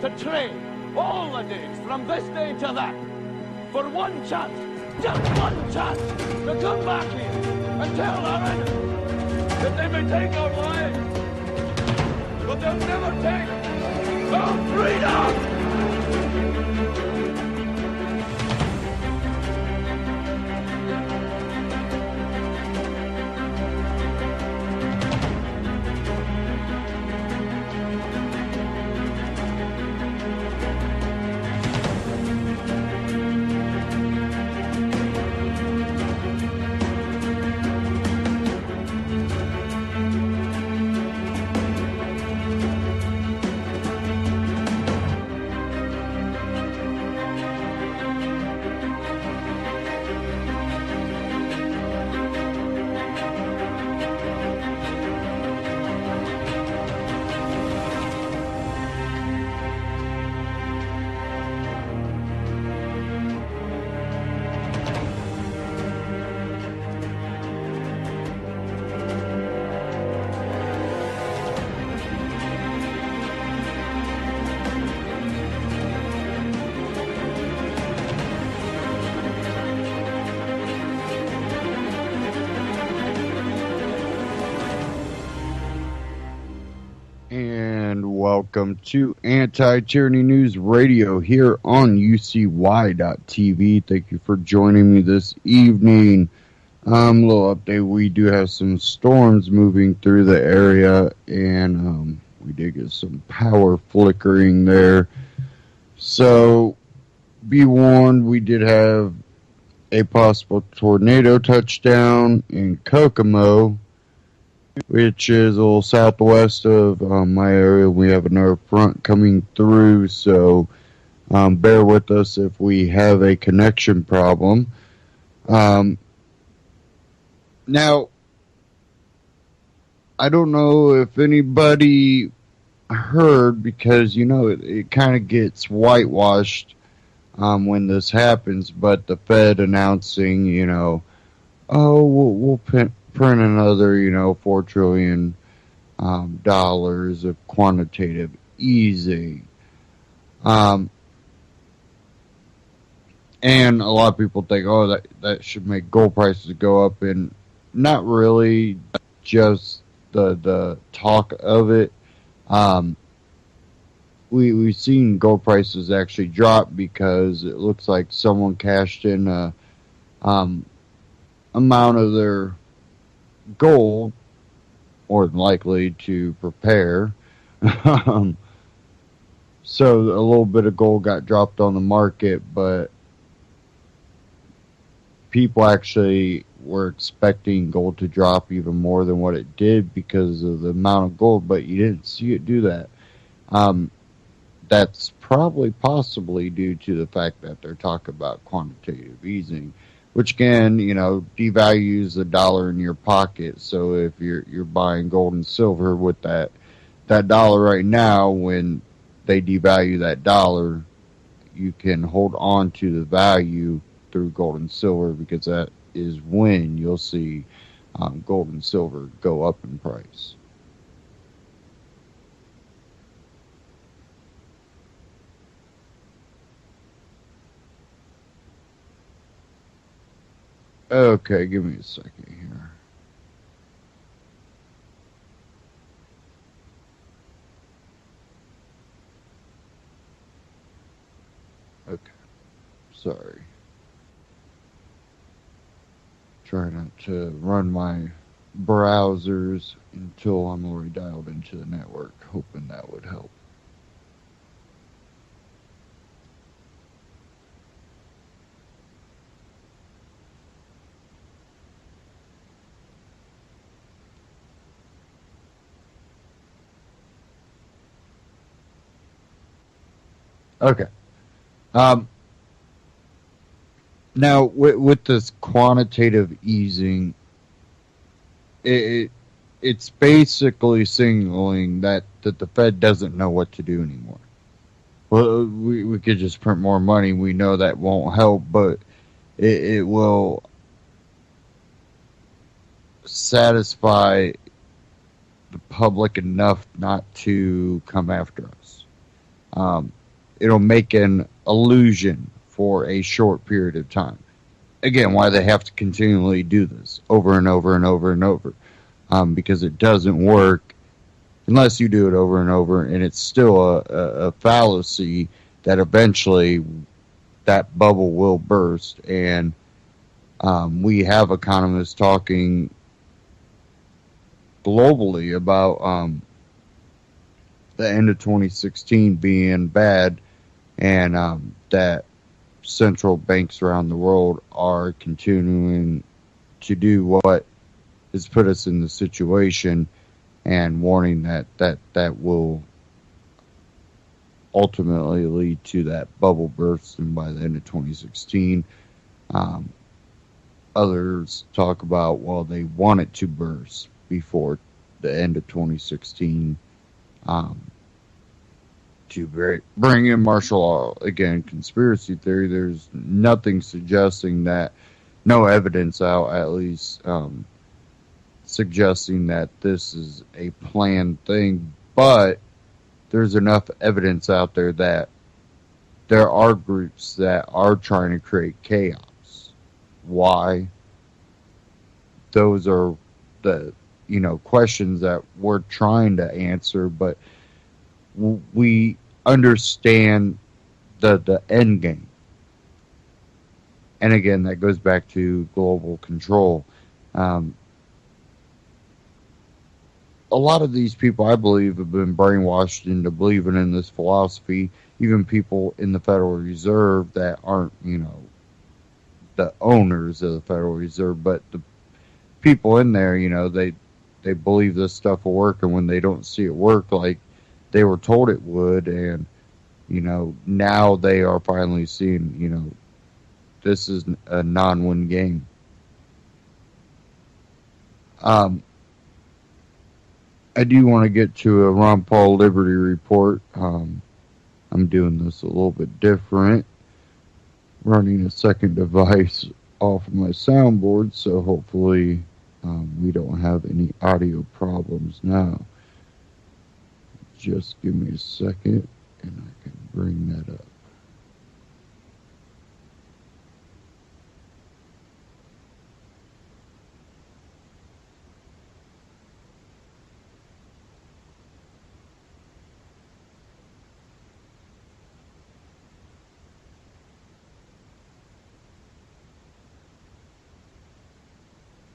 to trade all the days from this day to that for one chance, just one chance, to come back here and tell our enemies that they may take our lives, but they'll never take our freedom! Welcome to Anti-Tyranny News Radio here on UCY.TV. Thank you for joining me this evening. Little update, we do have some storms moving through the area, and we did get some power flickering there. So, be warned, we did have a possible tornado touchdown in Kokomo, which is a little southwest of my area. We have another front coming through, so bear with us if we have a connection problem. Now, I don't know if anybody heard, because, you know, it kind of gets whitewashed when this happens, but the Fed announcing, you know, oh, we'll print another, you know, $4 trillion of quantitative easing. And a lot of people think, oh, that should make gold prices go up, and not really, just the talk of it. We've seen gold prices actually drop because it looks like someone cashed in a amount of their gold, more than likely, to prepare. So a little bit of gold got dropped on the market, but people actually were expecting gold to drop even more than what it did because of the amount of gold, but you didn't see it do that. That's probably possibly due to the fact that they're talking about quantitative easing, which again, you know, devalues the dollar in your pocket. So if you're buying gold and silver with that dollar right now, when they devalue that dollar, you can hold on to the value through gold and silver, because that is when you'll see gold and silver go up in price. Okay, give me a second here. Okay, sorry. Try not to run my browsers until I'm already dialed into the network, hoping that would help. Okay. Now, with this quantitative easing, it's basically signaling that the Fed doesn't know what to do anymore. Well, we could just print more money. We know that won't help, but it will satisfy the public enough not to come after us. It'll make an illusion for a short period of time. Again, why they have to continually do this over and over and over and over, because it doesn't work unless you do it over and over, and it's still a fallacy that eventually that bubble will burst. And we have economists talking globally about the end of 2016 being bad, and that central banks around the world are continuing to do what has put us in the situation, and warning that will ultimately lead to that bubble bursting by the end of 2016. Others talk about, well, they want it to burst before the end of 2016, to bring in martial law. Again, conspiracy theory, there's nothing suggesting that, no evidence out at least, suggesting that this is a planned thing, but there's enough evidence out there that there are groups that are trying to create chaos. Why? Those are the questions that we're trying to answer, but we understand the end game. And again, that goes back to global control. A lot of these people, I believe, have been brainwashed into believing in this philosophy. Even people in the Federal Reserve that aren't, the owners of the Federal Reserve, but the people in there, they believe this stuff will work, and when they don't see it work like they were told it would, and now they are finally seeing, this is a non-win game. I do want to get to a Ron Paul Liberty Report. I'm doing this a little bit different, running a second device off of my soundboard, so hopefully we don't have any audio problems now. Just give me a second and I can bring that up.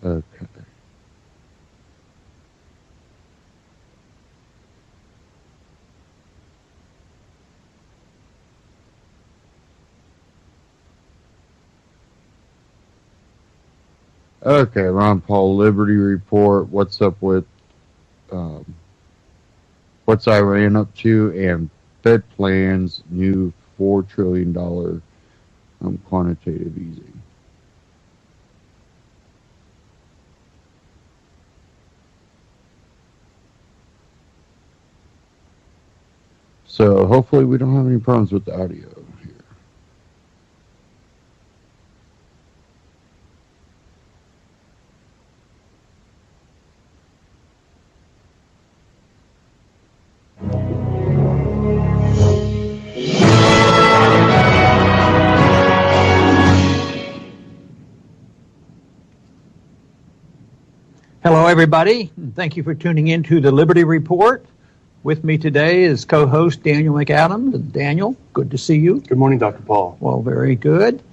Okay. Okay, Ron Paul Liberty Report. What's up with what's Iran up to, and Fed plans new $4 trillion quantitative easing. So hopefully we don't have any problems with the audio here. Hello, everybody. Thank you for tuning in to the Liberty Report. With me today is co-host Daniel McAdams. Daniel, good to see you. Good morning, Dr. Paul. Well, very good.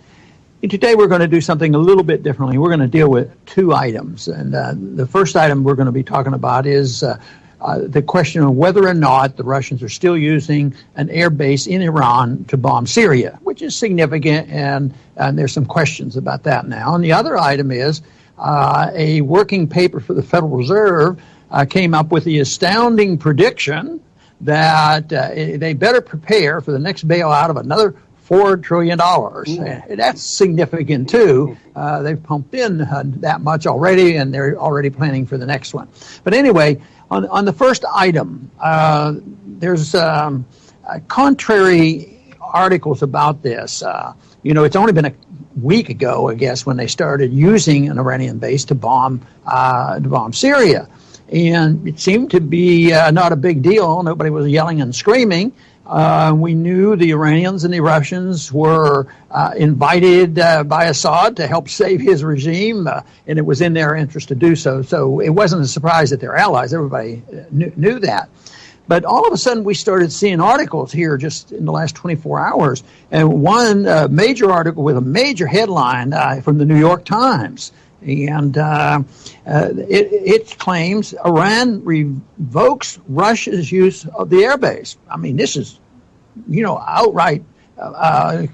And today we're going to do something a little bit differently. We're going to deal with two items. And the first item we're going to be talking about is the question of whether or not the Russians are still using an air base in Iran to bomb Syria, which is significant, and there's some questions about that now. And the other item is a working paper for the Federal Reserve came up with the astounding prediction that they better prepare for the next bailout of another $4 trillion. That's significant, too. They've pumped in that much already, and they're already planning for the next one. But anyway, on the first item, there's contrary articles about this. It's only been a week ago, I guess, when they started using an Iranian base to bomb Syria. And it seemed to be not a big deal. Nobody was yelling and screaming. We knew the Iranians and the Russians were invited by Assad to help save his regime, and it was in their interest to do so. So it wasn't a surprise that they're allies. Everybody knew that. But all of a sudden, we started seeing articles here just in the last 24 hours. And one major article with a major headline from the New York Times. And it claims Iran revokes Russia's use of the airbase. I mean, this is, outright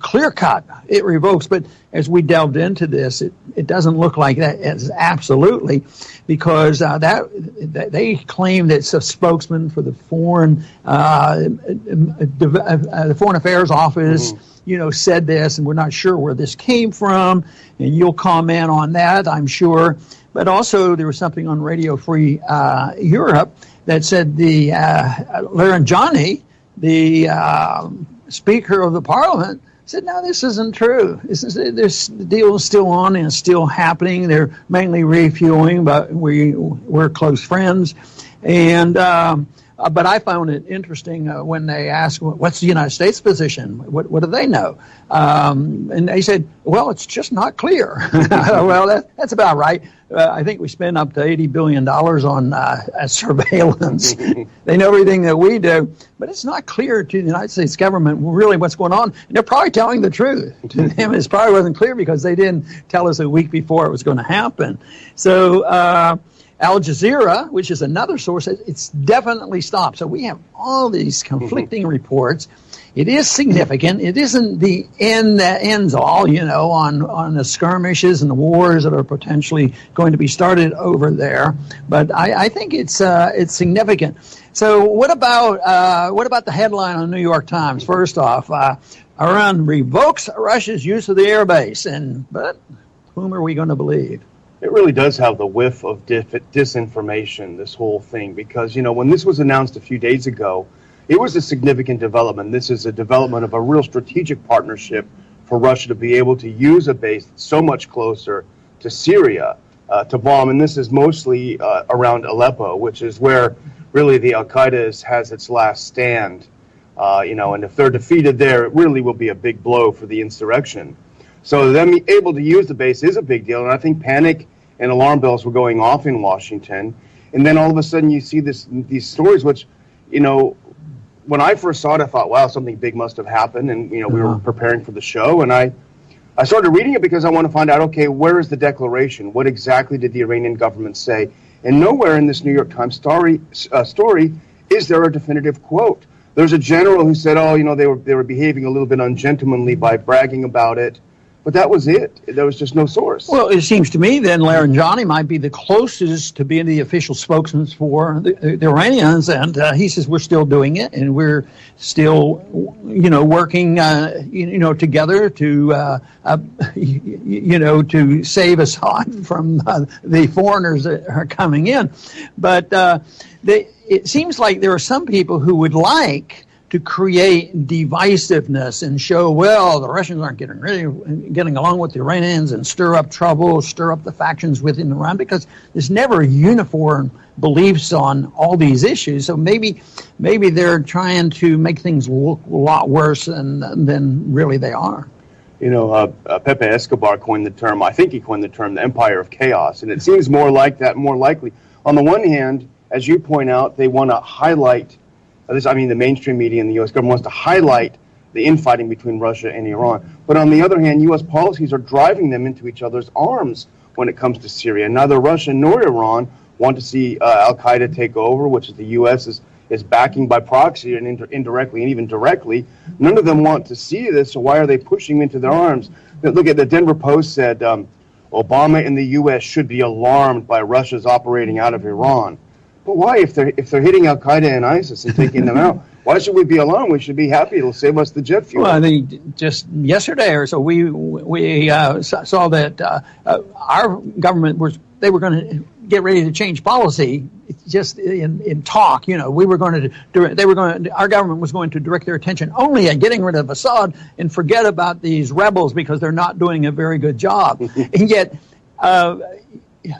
clear cut. It revokes. But as we delved into this, it doesn't look like that as absolutely, because that they claim that a spokesman for the foreign affairs office, said this, and we're not sure where this came from. And you'll comment on that, I'm sure. But also, there was something on Radio Free Europe that said the Laranjani, the Speaker of the Parliament, said, no, this isn't true. This deal is still on and it's still happening. They're mainly refueling, but we're close friends. And but I found it interesting when they asked, what's the United States position? What do they know? And they said, well, it's just not clear. Well, that's about right. I think we spend up to $80 billion on surveillance. They know everything that we do, but it's not clear to the United States government really what's going on. And they're probably telling the truth. To them, it probably wasn't clear because they didn't tell us a week before it was going to happen. So Al Jazeera, which is another source, it's definitely stopped. So we have all these conflicting reports. It is significant. It isn't the end that ends all, on the skirmishes and the wars that are potentially going to be started over there. But I think it's significant. So what about the headline on the New York Times? First off, Iran revokes Russia's use of the airbase, but whom are we going to believe? It really does have the whiff of disinformation, this whole thing, because, when this was announced a few days ago, it was a significant development. This is a development of a real strategic partnership for Russia to be able to use a base so much closer to Syria to bomb. And this is mostly around Aleppo, which is where really the Al-Qaeda has its last stand. And if they're defeated there, it really will be a big blow for the insurrection. So them able to use the base is a big deal. And I think panic and alarm bells were going off in Washington. And then all of a sudden you see these stories, which, when I first saw it, I thought, wow, something big must have happened. And, we were preparing for the show. And I started reading it because I want to find out, okay, where is the declaration? What exactly did the Iranian government say? And nowhere in this New York Times story is there a definitive quote. There's a general who said, they were behaving a little bit ungentlemanly by bragging about it. But that was it. There was just no source. Well, it seems to me then Laranjani might be the closest to being the official spokesman for the Iranians, and he says we're still doing it, and we're still, working, together to, to save Assad from the foreigners that are coming in. But it seems like there are some people who would like to create divisiveness and show, the Russians aren't getting along with the Iranians and stir up trouble, stir up the factions within Iran, because there's never uniform beliefs on all these issues. So maybe they're trying to make things look a lot worse than really they are. Pepe Escobar coined the term, I think he coined the term, the empire of chaos. And it seems more like that, more likely. On the one hand, as you point out, they want to highlight the mainstream media in the U.S. government wants to highlight the infighting between Russia and Iran. But on the other hand, U.S. policies are driving them into each other's arms when it comes to Syria. Neither Russia nor Iran want to see Al-Qaeda take over, which the U.S. is backing by proxy and indirectly and even directly. None of them want to see this, so why are they pushing into their arms? Look at the Denver Post said Obama and the U.S. should be alarmed by Russia's operating out of Iran. But why, if they're hitting Al Qaeda and ISIS and taking them out? Why should we be alarmed? We should be happy. It'll save us the jet fuel. Well, I think just yesterday or so, we saw that our government were going to get ready to change policy. Just in talk, our government was going to direct their attention only at getting rid of Assad and forget about these rebels because they're not doing a very good job. And yet.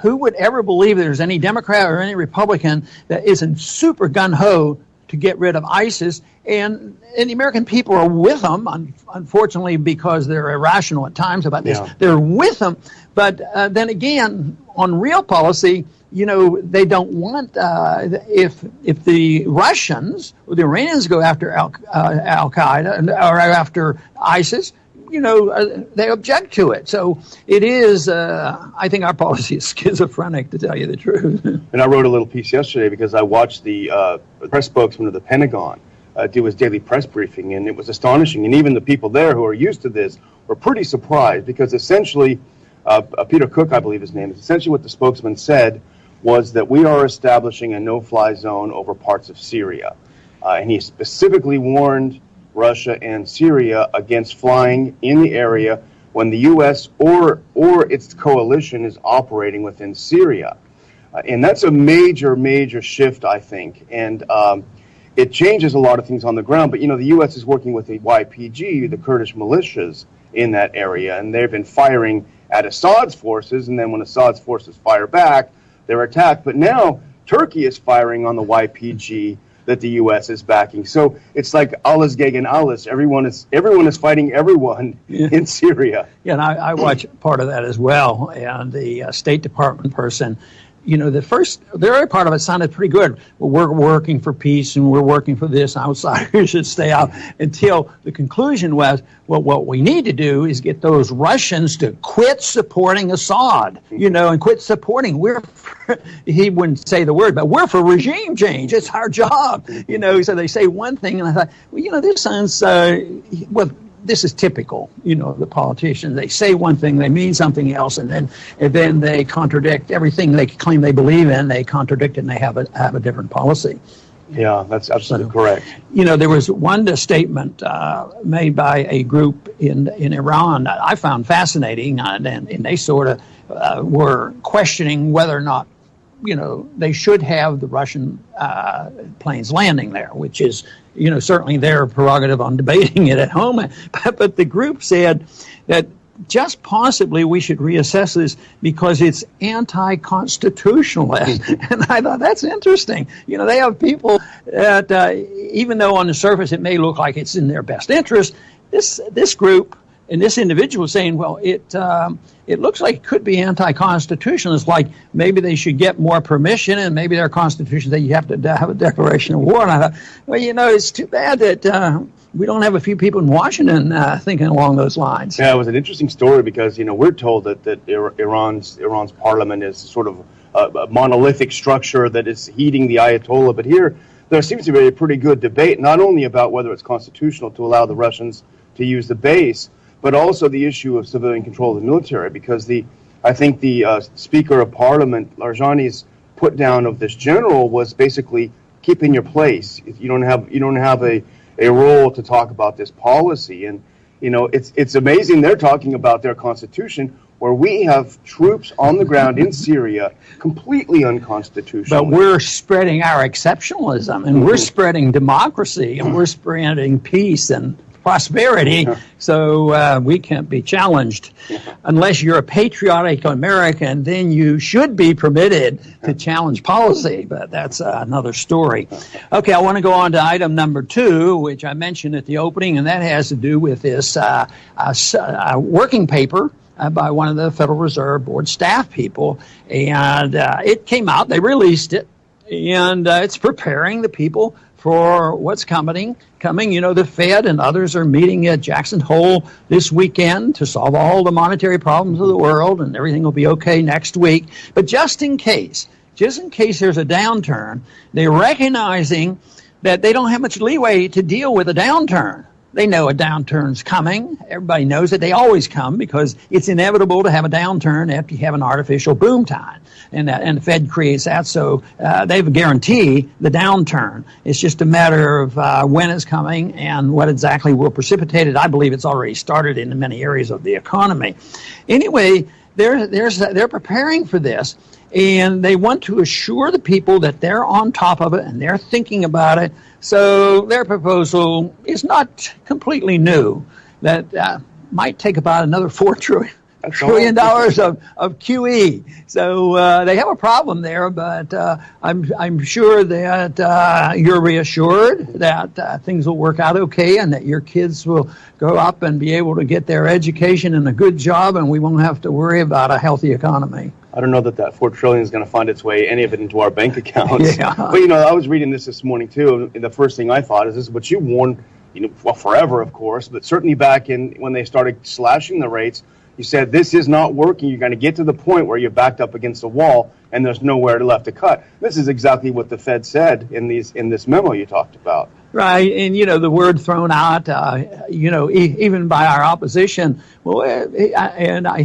Who would ever believe there's any Democrat or any Republican that isn't super gung-ho to get rid of ISIS, and the American people are with them, unfortunately, because they're irrational at times about this. Yeah. They're with them, but then again, on real policy, they don't want, if the Russians or the Iranians go after Al-Qaeda or after ISIS, they object to it. So it is, I think our policy is schizophrenic, to tell you the truth. And I wrote a little piece yesterday because I watched the press spokesman of the Pentagon do his daily press briefing, and it was astonishing. And even the people there who are used to this were pretty surprised, because essentially, Peter Cook, I believe his name is, essentially what the spokesman said was that we are establishing a no-fly zone over parts of Syria. And he specifically warned Russia and Syria against flying in the area when the U.S. or its coalition is operating within Syria. And that's a major, major shift, I think. And it changes a lot of things on the ground. But, the U.S. is working with the YPG, the Kurdish militias in that area, and they've been firing at Assad's forces, and then when Assad's forces fire back, they're attacked. But now Turkey is firing on the YPG that the U.S. is backing. So it's like alles gegen alles. Everyone is fighting everyone in Syria. Yeah, and I watch part of that as well. And the State Department person, the early part of it sounded pretty good. Well, we're working for peace and we're working for this. Outsiders should stay out, until the conclusion was, well, what we need to do is get those Russians to quit supporting Assad, and quit supporting. He wouldn't say the word, but we're for regime change. It's our job, So they say one thing, and I thought, well, this sounds, this is typical, the politicians. They say one thing, they mean something else, and then they contradict everything they claim they believe in. They contradict it, and they have a different policy. Yeah, that's absolutely correct. There was one statement made by a group in Iran that I found fascinating, and they sort of were questioning whether or not they should have the Russian planes landing there, which is, certainly their prerogative on debating it at home. But the group said that just possibly we should reassess this because it's anti-constitutionalist. And I thought, that's interesting. They have people that, even though on the surface it may look like it's in their best interest, this group and this individual is saying, well, it looks like it could be anti-constitutional. It's like maybe they should get more permission, and maybe their constitution that you have to have a declaration of war. And I thought, well, it's too bad that we don't have a few people in Washington thinking along those lines. Yeah, it was an interesting story because we're told that Iran's parliament is sort of a monolithic structure that is heeding the Ayatollah. But here there seems to be a pretty good debate, not only about whether it's constitutional to allow the Russians to use the base, but also the issue of civilian control of the military, because I think the Speaker of Parliament, Larjani's put down of this general was basically keep in your place. You don't have a role to talk about this policy. And it's amazing they're talking about their constitution, where we have troops on the ground in Syria completely unconstitutional. But we're spreading our exceptionalism, and we're spreading democracy, and we're spreading peace and prosperity, so we can't be challenged. Unless you're a patriotic American, then you should be permitted to challenge policy, but that's another story. Okay, I want to go on to item number 2, which I mentioned at the opening, and that has to do with this working paper by one of the Federal Reserve Board staff people, and it came out, they released it, and it's preparing the people for what's coming. The Fed and others are meeting at Jackson Hole this weekend to solve all the monetary problems of the world, and everything will be okay next week. But just in case there's a downturn, they're recognizing that they don't have much leeway to deal with a downturn. They know a downturn's coming. Everybody knows that they always come because it's inevitable to have a downturn after you have an artificial boom time. And the Fed creates that, so they have a guarantee the downturn. It's just a matter of when it's coming and what exactly will precipitate it. I believe it's already started in many areas of the economy. Anyway, they're preparing for this, and they want to assure the people that they're on top of it and they're thinking about it. So their proposal is not completely new. That might take about another $4 trillion. trillion dollars of QE. So they have a problem there, but I'm sure that you're reassured that things will work out okay and that your kids will grow up and be able to get their education and a good job, and we won't have to worry about a healthy economy. I don't know that $4 trillion is going to find its way, any of it, into our bank accounts. Yeah. But, I was reading this morning, too, and the first thing I thought is this is what you warned, forever, of course, but certainly back when they started slashing the rates, you said this is not working. You're going to get to the point where you're backed up against the wall and there's nowhere left to cut. This is exactly what the Fed said in this memo you talked about. Right, and the word thrown out, even by our opposition. Well, and I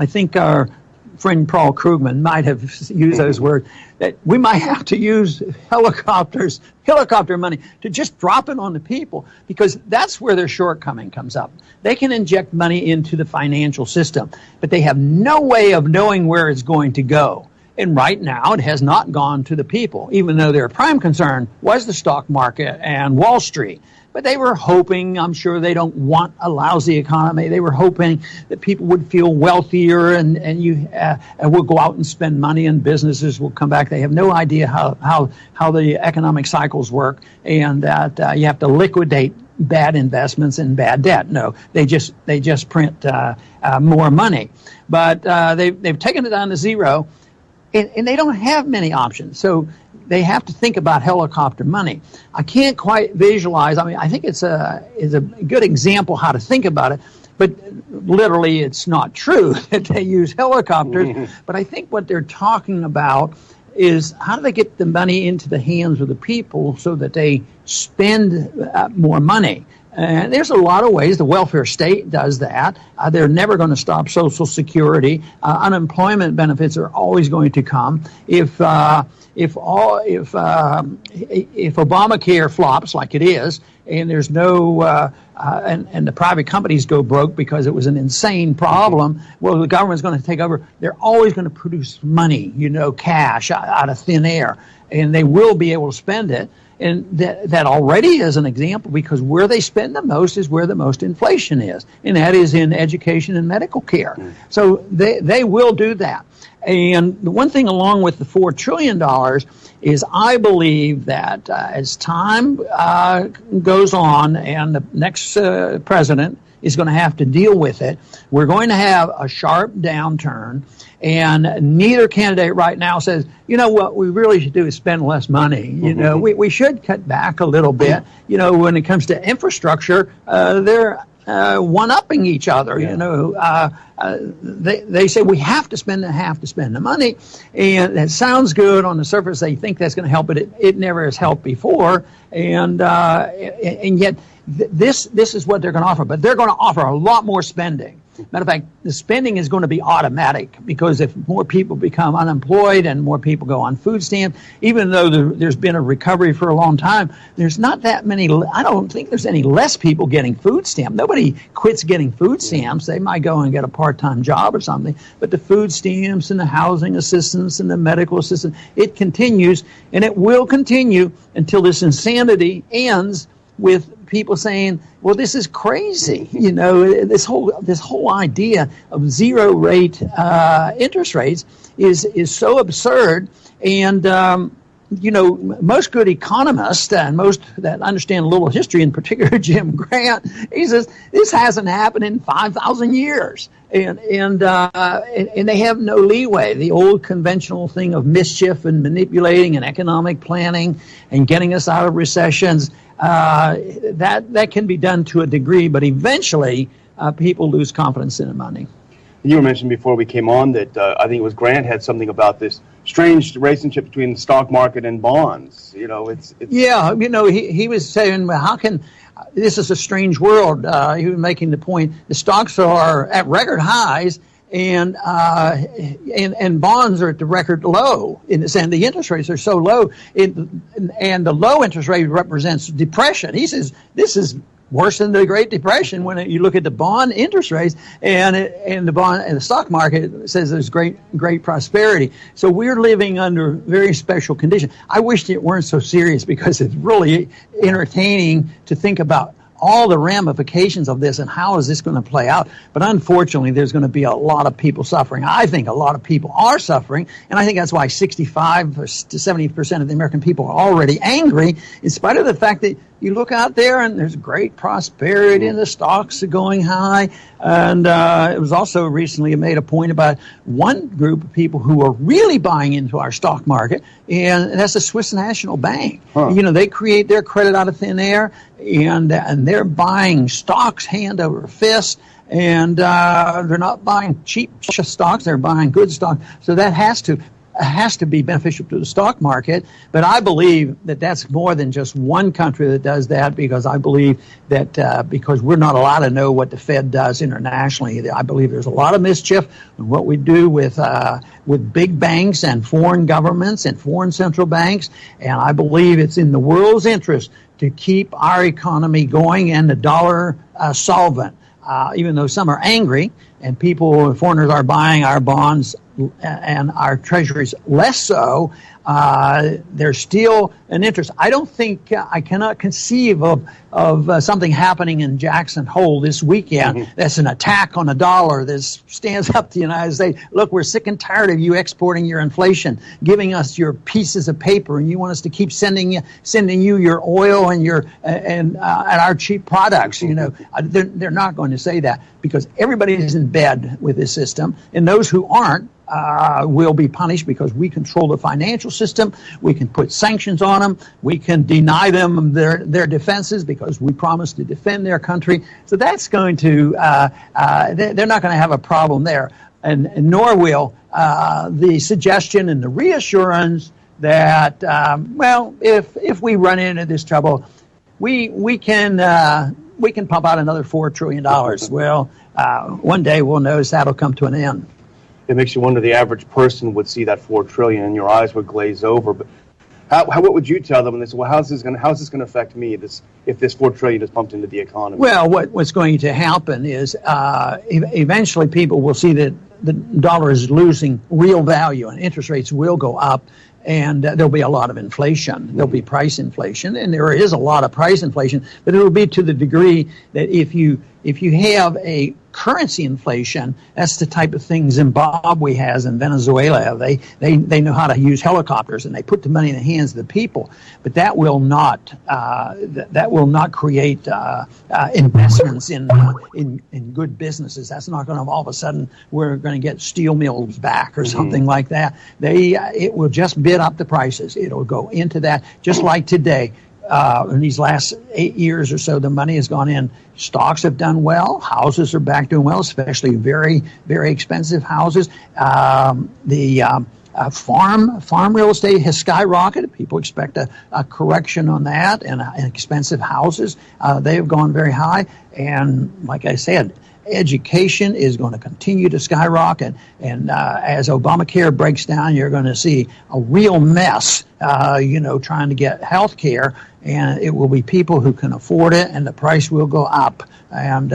think our friend Paul Krugman might have used those words, that we might have to use helicopter money to just drop it on the people, because that's where their shortcoming comes up. They can inject money into the financial system, but they have no way of knowing where it's going to go. And right now, it has not gone to the people, even though their prime concern was the stock market and Wall Street. But they were hoping, I'm sure they don't want a lousy economy. They were hoping that people would feel wealthier and will go out and spend money and businesses will come back. They have no idea how the economic cycles work, and that you have to liquidate bad investments and bad debt. No, they just print more money. But they've taken it down to zero, and they don't have many options. So they have to think about helicopter money. I can't quite visualize. I mean, I think it's a good example how to think about it, but literally it's not true that they use helicopters. But I think what they're talking about is how do they get the money into the hands of the people so that they spend more money. And there's a lot of ways. The welfare state does that. They're never going to stop Social Security. Unemployment benefits are always going to come. If Obamacare flops like it is, and there's no and the private companies go broke because it was an insane problem, well, the government's going to take over. They're always going to produce money, cash out of thin air, and they will be able to spend it. And that already is an example, because where they spend the most is where the most inflation is, and that is in education and medical care. So they will do that. And the one thing along with the $4 trillion is I believe that as time goes on and the next president is going to have to deal with it, we're going to have a sharp downturn. And neither candidate right now says, what we really should do is spend less money. We should cut back a little bit. When it comes to infrastructure, they're one-upping each other. They say we have to spend the money, and that sounds good on the surface. They think that's going to help, but it never has helped before, and yet this is what they're going to offer. But they're going to offer a lot more spending. Matter of fact, the spending is going to be automatic, because if more people become unemployed and more people go on food stamps, even though there's been a recovery for a long time, there's not that many. I don't think there's any less people getting food stamps. Nobody quits getting food stamps. They might go and get a part-time job or something, but the food stamps and the housing assistance and the medical assistance, it continues, and it will continue until this insanity ends with people saying, well, this is crazy. This whole idea of zero rate interest rates is so absurd. And most good economists and most that understand a little history, in particular Jim Grant, he says this hasn't happened in 5,000 years, and they have no leeway. The old conventional thing of mischief and manipulating and economic planning and getting us out of recessions, that can be done to a degree, but eventually people lose confidence in the money. You were mentioning before we came on that I think it was Grant had something about this strange relationship between the stock market and bonds. It's yeah. He was saying, well, how can this is a strange world. He was making the point the stocks are at record highs, and bonds are at the record low. And the interest rates are so low, and the low interest rate represents depression. He says this is worse than the Great Depression when you look at the bond interest rates, and the stock market says there's great prosperity. So we're living under very special conditions. I wish it weren't so serious, because it's really entertaining to think about all the ramifications of this and how is this going to play out. But unfortunately, there's going to be a lot of people suffering. I think a lot of people are suffering, and I think that's why 65 to 70% of the American people are already angry, in spite of the fact that you look out there and there's great prosperity and the stocks are going high. And it was also recently made a point about one group of people who are really buying into our stock market, and that's the Swiss National Bank. You know, they create their credit out of thin air, and they're buying stocks hand over fist. And they're not buying cheap stocks; they're buying good stocks. So that has to be beneficial to the stock market. But I believe that that's more than just one country that does that, because I believe that because we're not allowed to know what the Fed does internationally, I believe there's a lot of mischief in what we do with big banks and foreign governments and foreign central banks. And I believe it's in the world's interest to keep our economy going and the dollar solvent. Even though some are angry and foreigners are buying our bonds and our treasuries less so, there's still an interest. I don't think, I cannot conceive of something happening in Jackson Hole this weekend that's an attack on the dollar that stands up to the United States. Look, we're sick and tired of you exporting your inflation, giving us your pieces of paper, and you want us to keep sending you your oil and our cheap products. You know, they're not going to say that, because everybody is in bed with this system, and those who aren't will be punished, because we control the financial system. We can put sanctions on them. We can deny them their defenses, because we promised to defend their country. So that's going to, they're not going to have a problem there. And nor will the suggestion and the reassurance that, well, if we run into this trouble, we can pump out another $4 trillion. Well, one day we'll notice that'll come to an end. It makes you wonder, the average person would see that $4 trillion and your eyes would glaze over. But what would you tell them when they say, well, how's this going to affect me if this $4 trillion is pumped into the economy? Well, what's going to happen is eventually people will see that the dollar is losing real value and interest rates will go up, and there'll be a lot of inflation. There'll be price inflation, and there is a lot of price inflation, but it will be to the degree that if you have a currency inflation, that's the type of thing Zimbabwe has and Venezuela. They know how to use helicopters, and they put the money in the hands of the people. But that will not create investments in good businesses. That's not going to all of a sudden we're going to get steel mills back or something like that. It will just bid up the prices. It'll go into that, just like today. In these last 8 years or so, the money has gone in. Stocks have done well. Houses are back doing well, especially very, very expensive houses. Farm real estate has skyrocketed. People expect a correction on that, and expensive houses, they have gone very high. And like I said, education is going to continue to skyrocket, and as Obamacare breaks down, you're going to see a real mess, trying to get health care, and it will be people who can afford it, and the price will go up, and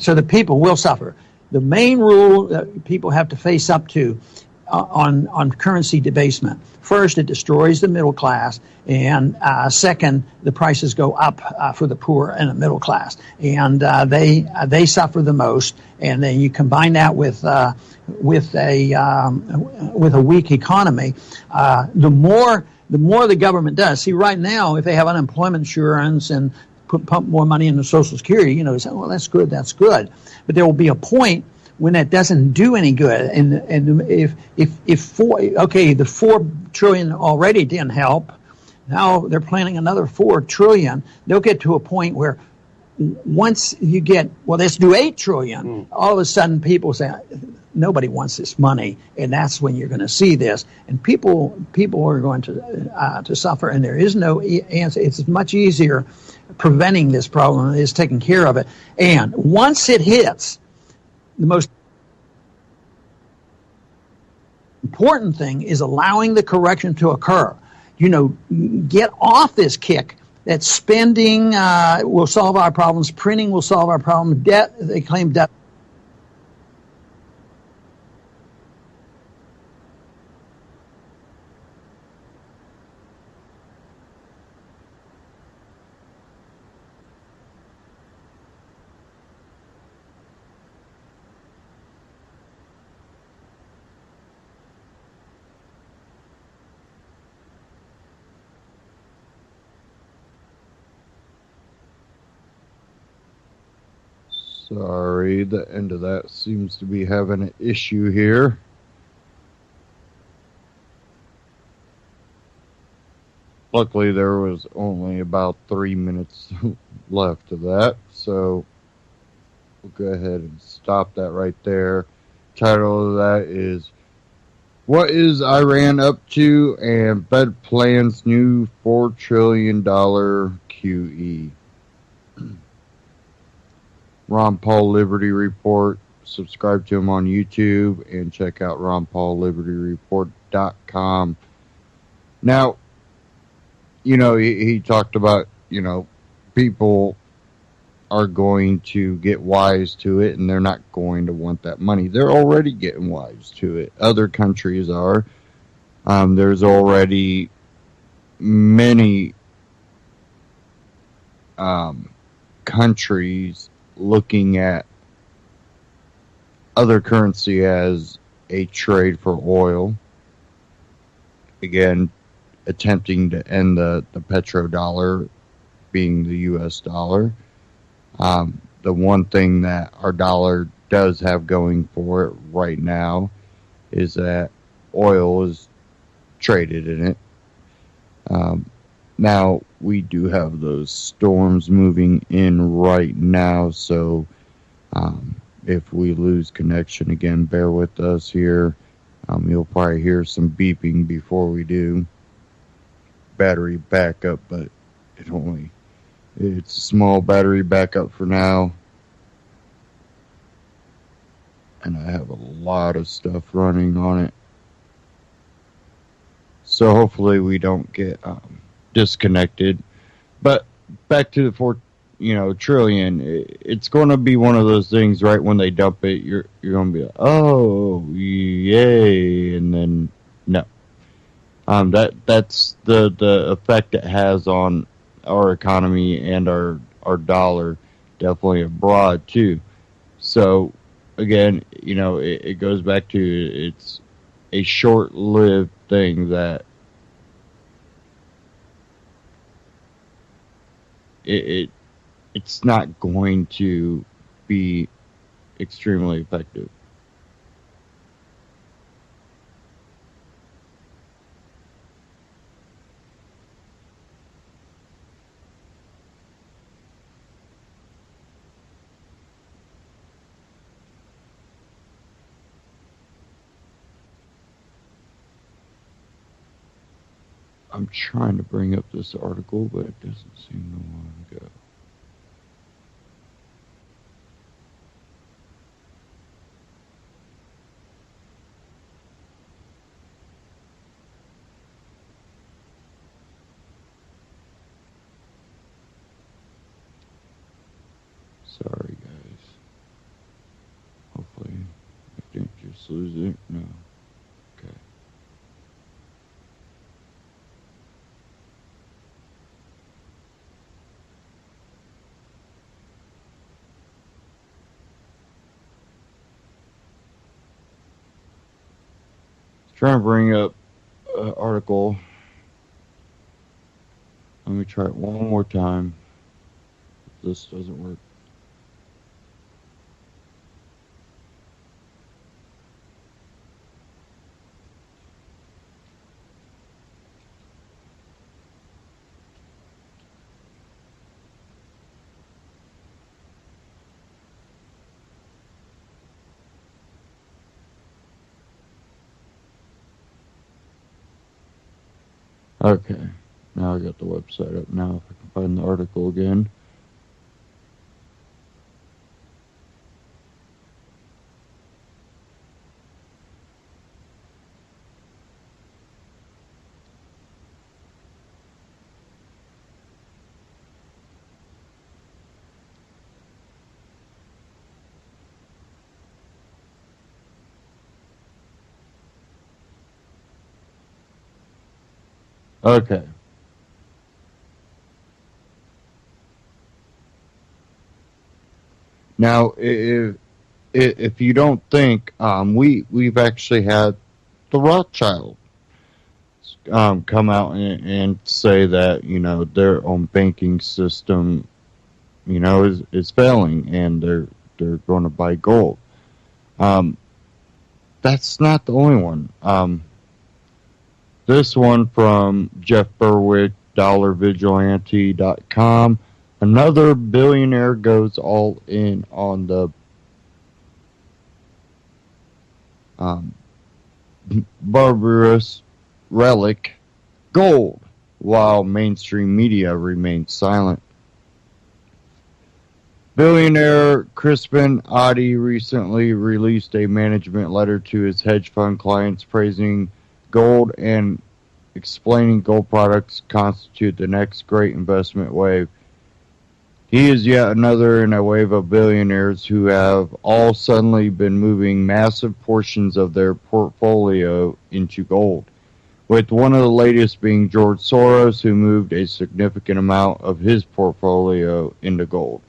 so the people will suffer. The main rule that people have to face up to on currency debasement: first, it destroys the middle class, and second, the prices go up for the poor and the middle class, and they suffer the most. And then you combine that with a weak economy, the more the government does. See, right now, if they have unemployment insurance and pump more money into Social Security, they say, well, that's good. But there will be a point when that doesn't do any good, and if the $4 trillion already didn't help, now they're planning another $4 trillion. They'll get to a point where once you get, well, let's do $8 trillion. All of a sudden, people say nobody wants this money, and that's when you're going to see this, and people are going to suffer, and there is no answer. It's much easier preventing this problem than it is taking care of it. And once it hits, the most important thing is allowing the correction to occur. Get off this kick that spending will solve our problems, printing will solve our problems, debt, they claim debt. Sorry, the end of that seems to be having an issue here. Luckily, there was only about 3 minutes left of that, so we'll go ahead and stop that right there. Title of that is What is Iran Up To? And Fed Plans New $4 trillion QE. Ron Paul Liberty Report. Subscribe to him on YouTube and check out RonPaulLibertyReport.com. Now, he talked about, people are going to get wise to it and they're not going to want that money. They're already getting wise to it. Other countries are. There's already many countries looking at other currency as a trade for oil. Again, attempting to end the petrodollar being the U.S. dollar. The one thing that our dollar does have going for it right now is that oil is traded in it. Now, we do have those storms moving in right now, so if we lose connection again, bear with us here. You'll probably hear some beeping before we do. Battery backup, but it's a small battery backup for now. And I have a lot of stuff running on it. So hopefully we don't get disconnected. But back to the 4 trillion. It's going to be one of those things right when they dump it, you're going to be like, oh, yay. And then, no. That's the effect it has on our economy and our dollar, definitely abroad too. So again, it goes back to it's a short-lived thing that it's not going to be extremely effective. I'm trying to bring up this article, but it doesn't seem to want to go. Sorry, guys. Hopefully I didn't just lose it. No. Okay. Trying to bring up an article. Let me try it one more time. If this doesn't work. Okay, now I got the website up. Now if I can find the article again. Okay. Now, if you don't think, we've actually had the Rothschild come out and say that their own banking system is failing and they're they're going to buy gold. That's not the only one. This one from Jeff Berwick, DollarVigilante.com. Another billionaire goes all in on the barbarous relic gold, while mainstream media remains silent. Billionaire Crispin Oddy recently released a management letter to his hedge fund clients praising gold and explaining gold products constitute the next great investment wave. He is yet another in a wave of billionaires who have all suddenly been moving massive portions of their portfolio into gold, with one of the latest being George Soros, who moved a significant amount of his portfolio into gold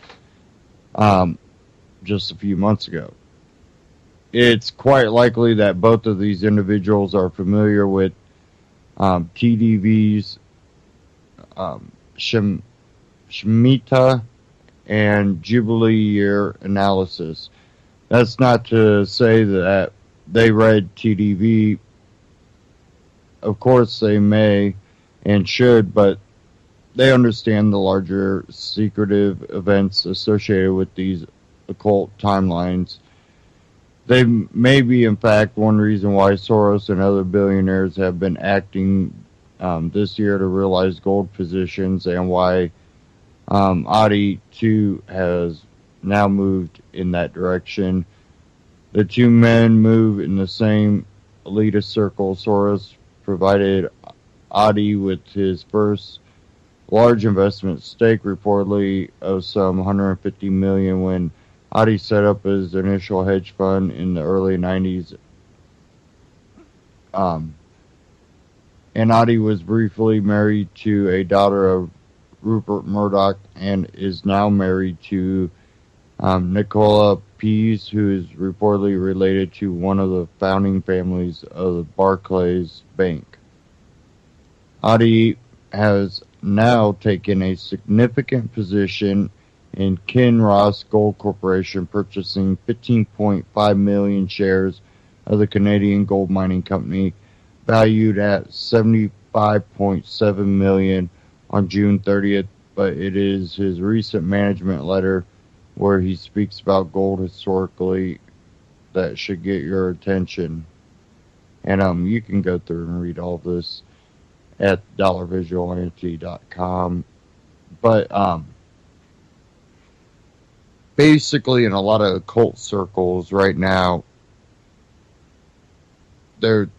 just a few months ago. It's quite likely that both of these individuals are familiar with TDV's Shemitah and Jubilee year analysis. That's not to say that they read TDV. Of course they may and should, but they understand the larger secretive events associated with these occult timelines. They may be, in fact, one reason why Soros and other billionaires have been acting this year to realize gold positions, and why Adi, too, has now moved in that direction. The two men move in the same elitist circle. Soros provided Adi with his first large investment stake, reportedly of some $150 million, when Adi set up his initial hedge fund in the early 90s. And Adi was briefly married to a daughter of Rupert Murdoch and is now married to Nicola Pease, who is reportedly related to one of the founding families of the Barclays Bank. Adi has now taken a significant position in Kinross Gold Corporation, purchasing 15.5 million shares of the Canadian gold mining company, valued at $75.7 million on June 30th. But it is his recent management letter, where he speaks about gold historically, that should get your attention. And you can go through and read all this at DollarVigilante.com. But basically, in a lot of occult circles right now, they've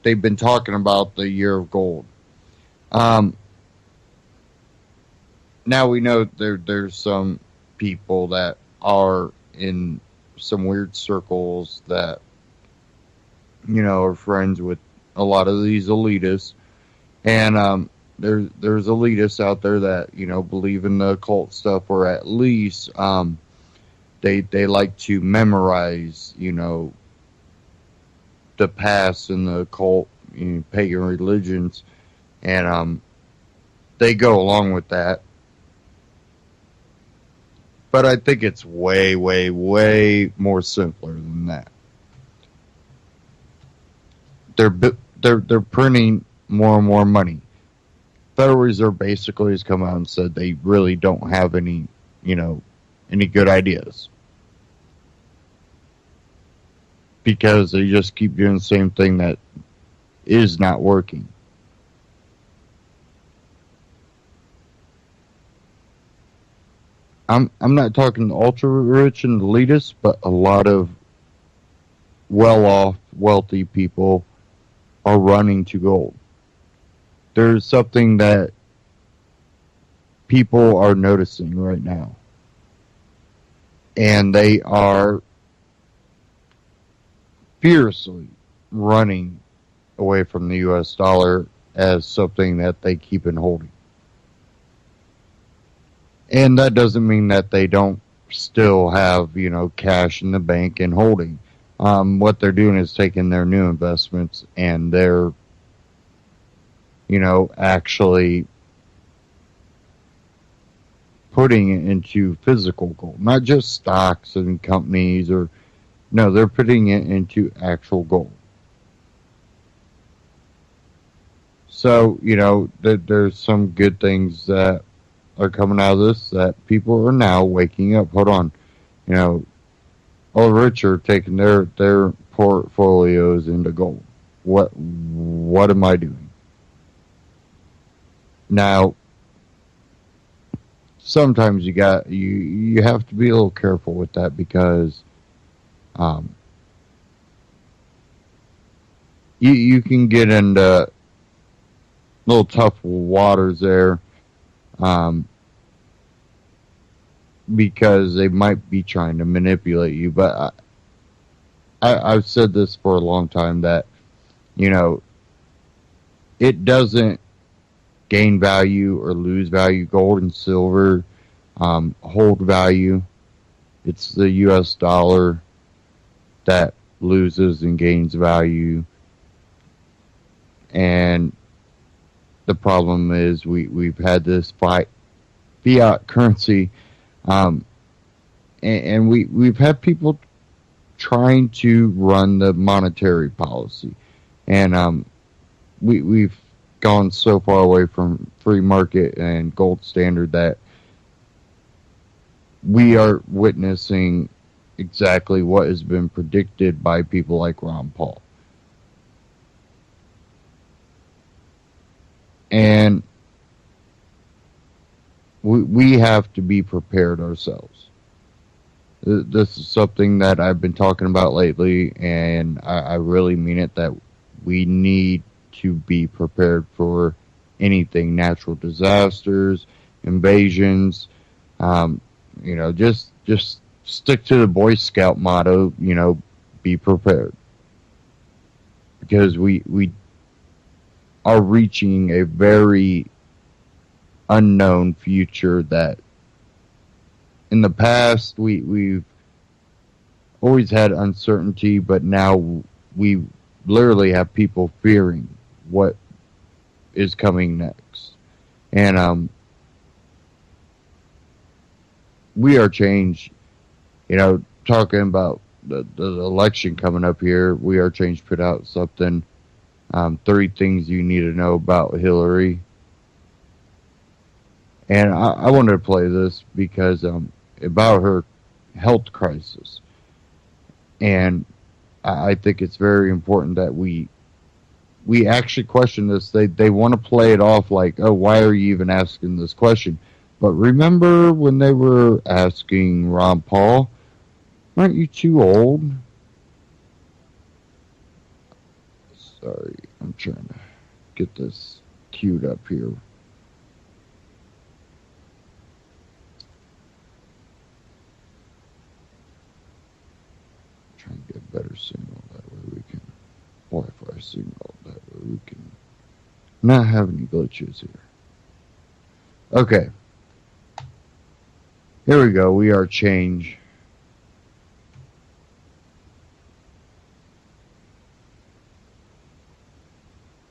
been talking about the year of gold. Now we know there's some people that are in some weird circles that, you know, are friends with a lot of these elitists. And there's elitists out there that, you know, believe in the occult stuff, or at least they like to memorize, you know, the past and the occult, you know, pagan religions, and they go along with that. But I think it's way, way, way more simpler than that. They're printing more and more money. Federal Reserve basically has come out and said they really don't have any, you know, any good ideas, because they just keep doing the same thing that is not working. I'm not talking the ultra rich and elitists, but a lot of well-off, wealthy people are running to gold. There's something that people are noticing right now, and they are fiercely running away from the US dollar as something that they keep in holding. And that doesn't mean that they don't still have, you know, cash in the bank and holding. What they're doing is taking their new investments and they're, you know, actually putting it into physical gold, not just stocks and companies no, they're putting it into actual gold. So, there's some good things that are coming out of this, that people are now waking up. Hold on. All the rich are taking their portfolios into gold. What am I doing? Now, sometimes you have to be a little careful with that, because you can get into little tough waters there, because they might be trying to manipulate you. But I've said this for a long time, that it doesn't gain value or lose value. Gold and silver hold value. It's the U.S. dollar that loses and gains value. And the problem is we've had this fiat currency, and we've had people trying to run the monetary policy, and we've gone so far away from free market and gold standard that we are witnessing exactly what has been predicted by people like Ron Paul. And we have to be prepared ourselves. This is something that I've been talking about lately, and I really mean it, that we need to be prepared for anything, natural disasters, invasions. Just stick to the Boy Scout motto, be prepared. Because we are reaching a very unknown future that in the past we've always had uncertainty, but now we literally have people fearing what is coming next. And we are changed. Talking about the election coming up here, We Are Change put out something, 3 things you need to know about Hillary. And I wanted to play this because about her health crisis. And I think it's very important that we actually question this. They want to play it off like, oh, why are you even asking this question? But remember when they were asking Ron Paul, aren't you too old? Sorry, I'm trying to get this queued up here. Try and get better signal, that way we can Wi-Fi signal, that way we can not have any glitches here. Okay, here we go. We are change.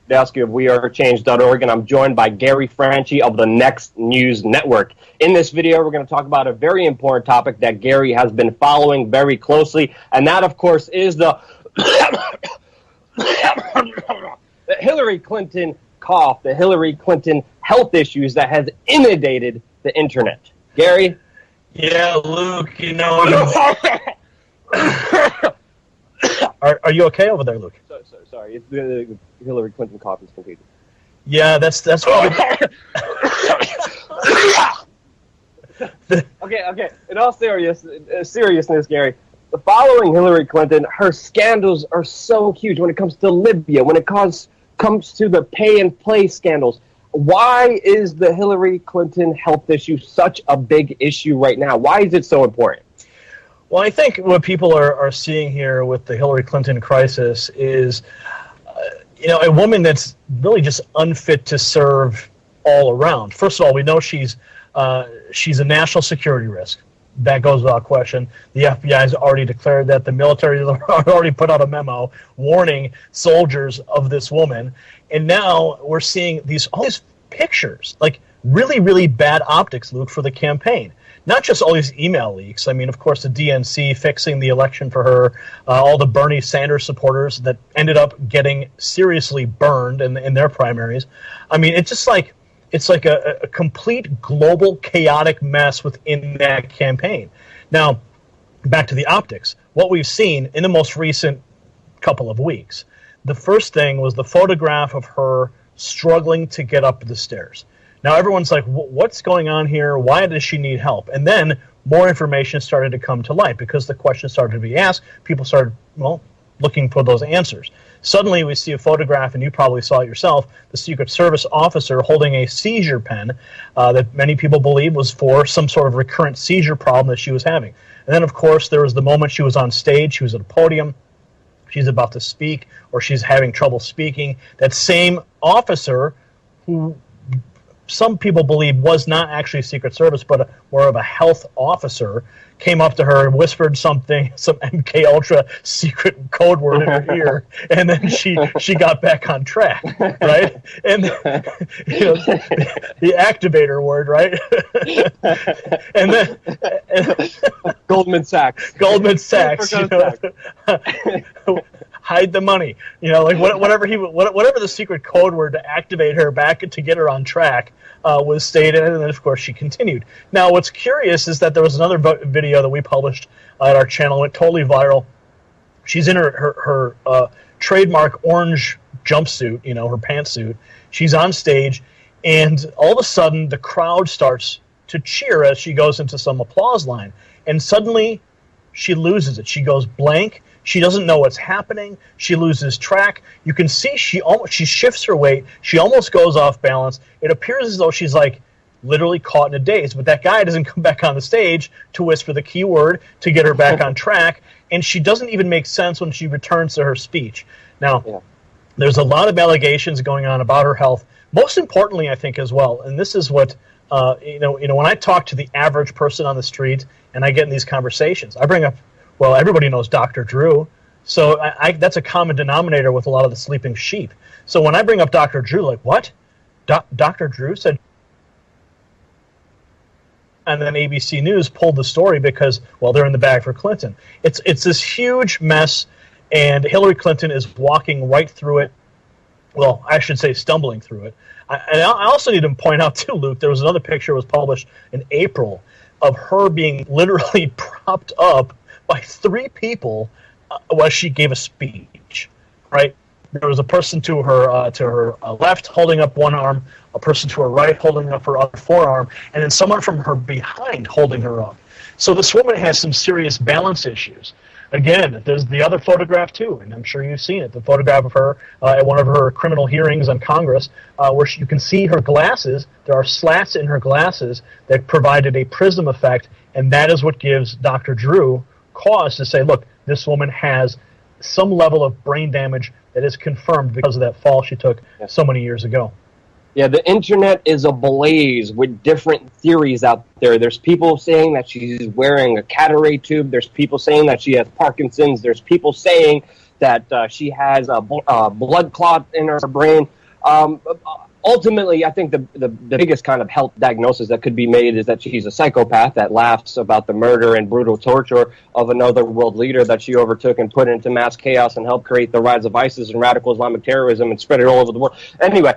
Desk of wearechange.org, and I'm joined by Gary Franchi of the Next News Network. In this video, we're going to talk about a very important topic that Gary has been following very closely, and that, of course, is the Hillary Clinton cough, the Hillary Clinton health issues that has inundated the internet. Gary? Yeah, Luke, Are you okay over there, Luke? Sorry, it's the Hillary Clinton cough is contagious. Yeah, that's probably... Okay. In all seriousness, Gary, the following Hillary Clinton, her scandals are so huge when it comes to Libya, when it comes to the pay and play scandals. Why is the Hillary Clinton health issue such a big issue right now? Why is it so important? Well, I think what people are seeing here with the Hillary Clinton crisis is, a woman that's really just unfit to serve all around. First of all, we know she's a national security risk. That goes without question. The FBI has already declared that. The military has already put out a memo warning soldiers of this woman. And now we're seeing all these pictures, like really, really bad optics, Luke, for the campaign. Not just all these email leaks. I mean, of course, the DNC fixing the election for her, all the Bernie Sanders supporters that ended up getting seriously burned in their primaries. I mean, it's just like it's like a complete global chaotic mess within that campaign. Now, back to the optics. What we've seen in the most recent couple of weeks, the first thing was the photograph of her struggling to get up the stairs. Now everyone's like, what's going on here? Why does she need help? And then more information started to come to light because the questions started to be asked. People started, looking for those answers. Suddenly we see a photograph, and you probably saw it yourself, the Secret Service officer holding a seizure pen that many people believe was for some sort of recurrent seizure problem that she was having. And then, of course, there was the moment she was on stage. She was at a podium. She's about to speak, or she's having trouble speaking. That same officer, who some people believe was not actually Secret Service, but more of a health officer, came up to her and whispered something, some MK Ultra secret code word in her ear, and then she got back on track, right? And the activator word, right? and then Goldman Sachs. Goldman Sachs. Hide the money, like whatever the secret code word to activate her back to get her on track was stated, and then of course she continued. Now, what's curious is that there was another video that we published at our channel, went totally viral. She's in her trademark orange jumpsuit, her pantsuit. She's on stage, and all of a sudden the crowd starts to cheer as she goes into some applause line, and suddenly she loses it. She goes blank. She doesn't know what's happening. She loses track. You can see she shifts her weight. She almost goes off balance. It appears as though she's like literally caught in a daze. But that guy doesn't come back on the stage to whisper the key word to get her back on track. And she doesn't even make sense when she returns to her speech. Now, there's a lot of allegations going on about her health. Most importantly, I think as well, and this is what when I talk to the average person on the street and I get in these conversations, I bring up, well, everybody knows Dr. Drew. So that's a common denominator with a lot of the sleeping sheep. So when I bring up Dr. Drew, like, what? Dr. Drew said? And then ABC News pulled the story because, well, they're in the bag for Clinton. It's this huge mess, and Hillary Clinton is walking right through it. Well, I should say stumbling through it. I also need to point out, too, Luke, there was another picture that was published in April of her being literally propped up by three people while she gave a speech, right? There was a person to her left holding up one arm, a person to her right holding up her other forearm, and then someone from her behind holding her up. So this woman has some serious balance issues. Again, there's the other photograph too, and I'm sure you've seen it, the photograph of her at one of her criminal hearings on Congress, where you can see her glasses. There are slats in her glasses that provided a prism effect, and that is what gives Dr. Drew cause to say, look, this woman has some level of brain damage that is confirmed because of that fall she took so many years ago. Yeah, the internet is ablaze with different theories out there. There's people saying that she's wearing a catarrh tube. There's people saying that she has Parkinson's. There's people saying that she has a blood clot in her brain. Ultimately, I think the biggest kind of health diagnosis that could be made is that she's a psychopath that laughs about the murder and brutal torture of another world leader that she overtook and put into mass chaos and helped create the rise of ISIS and radical Islamic terrorism and spread it all over the world. Anyway,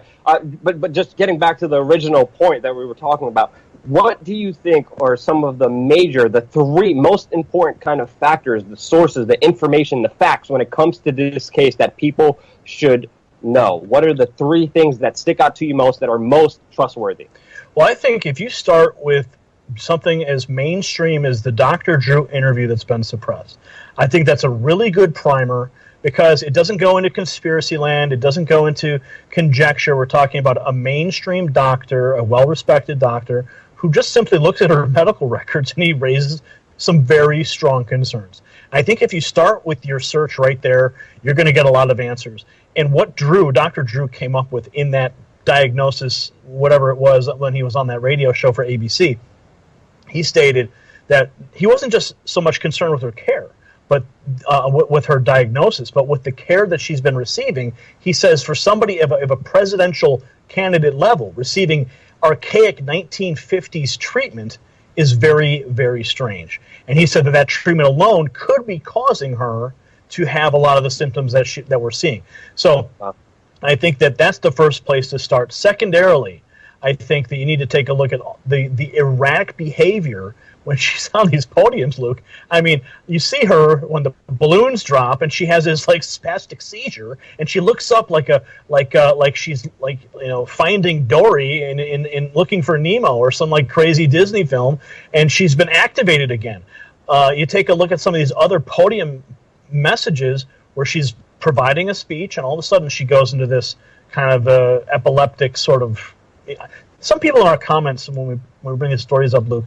but just getting back to the original point that we were talking about, what do you think are some of the three most important kind of factors, the sources, the information, the facts when it comes to this case that people should know? What are the three things that stick out to you most that are most trustworthy? Well, I think if you start with something as mainstream as the Dr. Drew interview that's been suppressed, I think that's a really good primer because it doesn't go into conspiracy land. It doesn't go into conjecture. We're talking about a mainstream doctor, a well-respected doctor, who just simply looks at her medical records and he raises some very strong concerns. I think if you start with your search right there, you're going to get a lot of answers. And what Dr. Drew came up with in that diagnosis, whatever it was when he was on that radio show for ABC, he stated that he wasn't just so much concerned with her care, but with her diagnosis, but with the care that she's been receiving. He says for somebody of a presidential candidate level, receiving archaic 1950s treatment is very, very strange. And he said that that treatment alone could be causing her to have a lot of the symptoms that we're seeing. So I think that that's the first place to start. Secondarily, I think that you need to take a look at the erratic behavior when she's on these podiums, Luke. I mean, you see her when the balloons drop, and she has this like spastic seizure, and she looks up like she's like, you know, Finding Dory in Looking for Nemo or some like crazy Disney film, and she's been activated again. You take a look at some of these other podium messages where she's providing a speech, and all of a sudden she goes into this kind of epileptic sort of. Some people in our comments when we bring these stories up, Luke,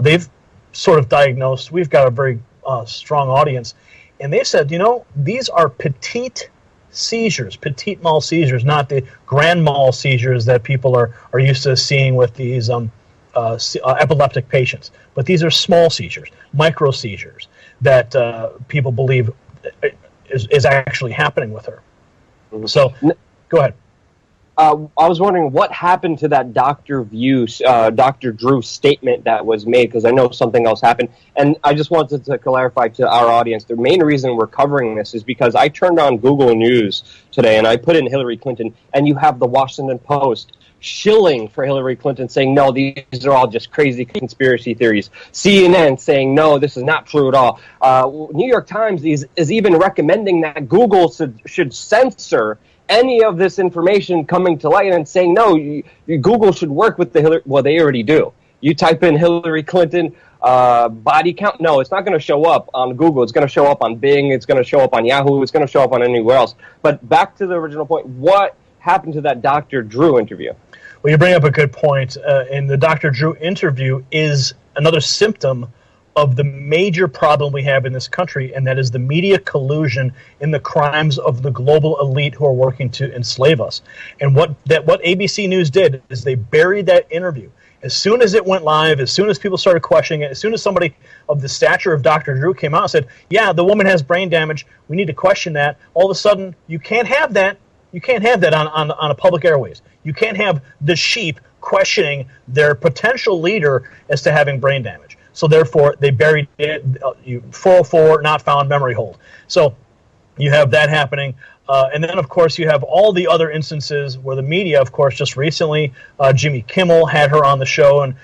they've sort of diagnosed. We've got a very strong audience, and they said, you know, these are petite seizures, petite mal seizures, not the grand mal seizures that people are used to seeing with these epileptic patients. But these are small seizures, micro seizures that people believe is actually happening with her. So, go ahead. I was wondering what happened to that Dr. Drew statement that was made, because I know something else happened. And I just wanted to clarify to our audience, the main reason we're covering this is because I turned on Google News today and I put in Hillary Clinton, and you have the Washington Post shilling for Hillary Clinton, saying, no, these are all just crazy conspiracy theories. CNN saying, no, this is not true at all. New York Times is even recommending that Google should censor any of this information coming to light, and saying, no, Google should work with the Hillary. Well, they already do. You type in Hillary Clinton body count. No, it's not going to show up on Google. It's going to show up on Bing. It's going to show up on Yahoo. It's going to show up on anywhere else. But back to the original point, what happened to that Dr. Drew interview? Well, you bring up a good point. And the Dr. Drew interview is another symptom of the major problem we have in this country, and that is the media collusion in the crimes of the global elite who are working to enslave us. And what ABC News did is they buried that interview. As soon as it went live, as soon as people started questioning it, as soon as somebody of the stature of Dr. Drew came out and said, yeah, the woman has brain damage, we need to question that, all of a sudden, you can't have that. You can't have that on a public airways. You can't have the sheep questioning their potential leader as to having brain damage. So therefore, they buried it. 404 not found, memory hold. So you have that happening. And then, of course, you have all the other instances where the media, of course, just recently, Jimmy Kimmel had her on the show, and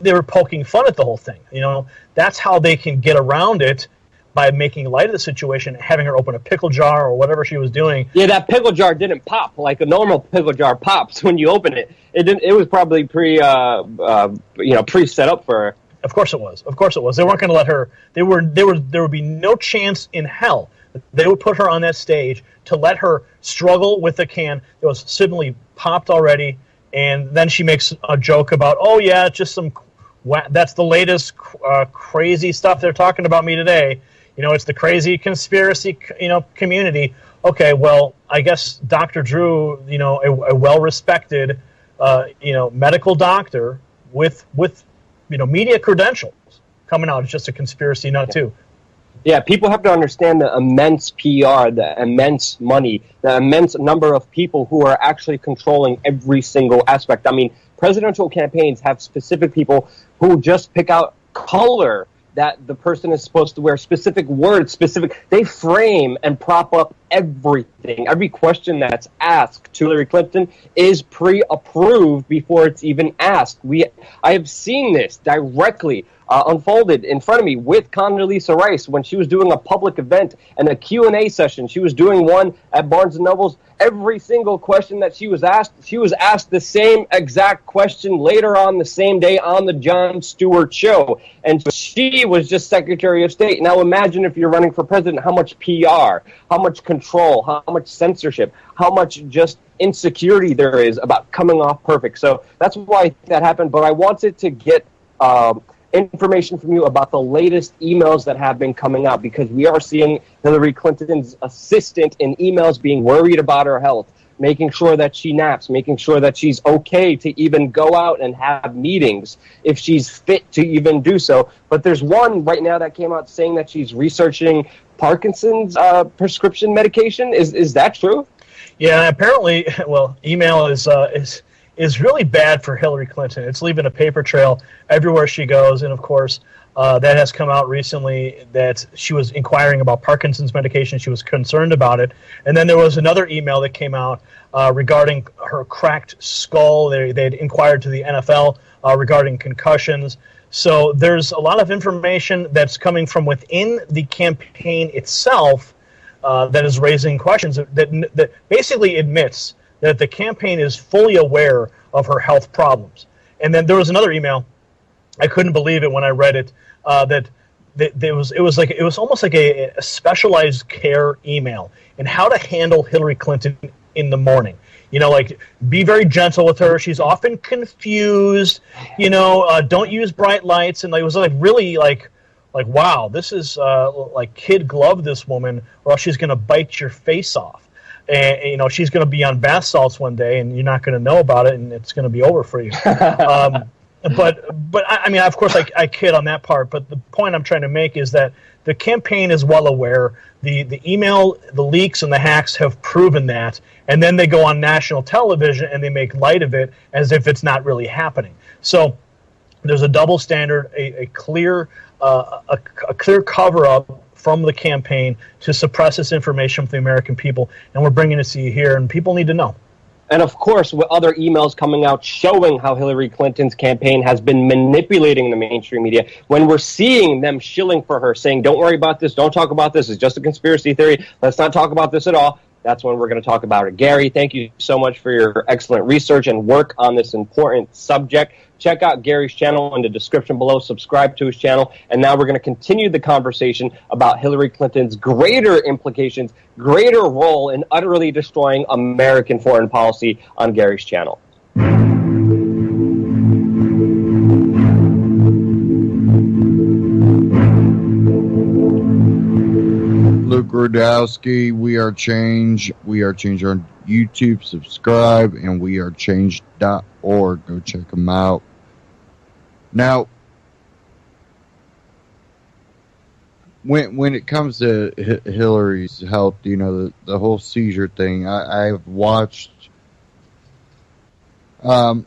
they were poking fun at the whole thing. You know, that's how they can get around it, by making light of the situation, having her open a pickle jar or whatever she was doing. Yeah, that pickle jar didn't pop like a normal pickle jar pops when you open it. It didn't. It was probably pre set up for her. Of course it was. Of course it was. They weren't going to let her. There would be no chance in hell that they would put her on that stage to let her struggle with the can that was suddenly popped already, and then she makes a joke about, oh yeah, just some. That's the latest crazy stuff they're talking about me today. You know, it's the crazy conspiracy, community. Okay, well, I guess Dr. Drew, a well-respected, medical doctor with media credentials coming out is just a conspiracy nut too. Yeah, people have to understand the immense PR, the immense money, the immense number of people who are actually controlling every single aspect. I mean, presidential campaigns have specific people who just pick out color that the person is supposed to wear, specific words, they frame and prop up everything. Every question that's asked to Hillary Clinton is pre-approved before it's even asked. I have seen this directly unfolded in front of me with Condoleezza Rice when she was doing a public event and a Q&A session. She was doing one at Barnes & Noble's. Every single question that she was asked the same exact question later on the same day on the Jon Stewart show. And she was just Secretary of State. Now imagine if you're running for president, how much PR, how much control, how much censorship, how much just insecurity there is about coming off perfect. So that's why that happened. But I wanted to get information from you about the latest emails that have been coming out, because we are seeing Hillary Clinton's assistant in emails being worried about her health, making sure that she naps, making sure that she's okay to even go out and have meetings if she's fit to even do so. But there's one right now that came out saying that she's researching Parkinson's prescription medication. Is that true? Yeah, apparently, well, email is is really bad for Hillary Clinton. It's leaving a paper trail everywhere she goes, and of course, that has come out recently that she was inquiring about Parkinson's medication. She was concerned about it. And then there was another email that came out regarding her cracked skull. They had inquired to the NFL regarding concussions. So there's a lot of information that's coming from within the campaign itself that is raising questions that basically admits that the campaign is fully aware of her health problems. And then there was another email. I couldn't believe it when I read it. That it was almost like a specialized care email in how to handle Hillary Clinton in the morning. You know, like, be very gentle with her. She's often confused. You know, don't use bright lights. And it was like really like wow, this is like kid glove this woman, or else she's going to bite your face off. And you know, she's going to be on bath salts one day, and you're not going to know about it, and it's going to be over for you. But I mean, of course, I kid on that part. But the point I'm trying to make is that the campaign is well aware. The email, the leaks, and the hacks have proven that. And then they go on national television and they make light of it as if it's not really happening. So there's a double standard, a clear cover up from the campaign to suppress this information from the American people. And we're bringing it to you here, and people need to know. And of course, with other emails coming out showing how Hillary Clinton's campaign has been manipulating the mainstream media, when we're seeing them shilling for her, saying, don't worry about this, don't talk about this, it's just a conspiracy theory, let's not talk about this at all, that's when we're going to talk about it. Gary, thank you so much for your excellent research and work on this important subject. Check out Gary's channel in the description below. Subscribe to his channel. And now we're going to continue the conversation about Hillary Clinton's greater implications, greater role in utterly destroying American foreign policy on Gary's channel. Luke Rudowski, We Are Change. We Are Change on YouTube. Subscribe, and wearechange.org. Go check them out. Now, when it comes to Hillary's health, you know, the whole seizure thing, I've watched a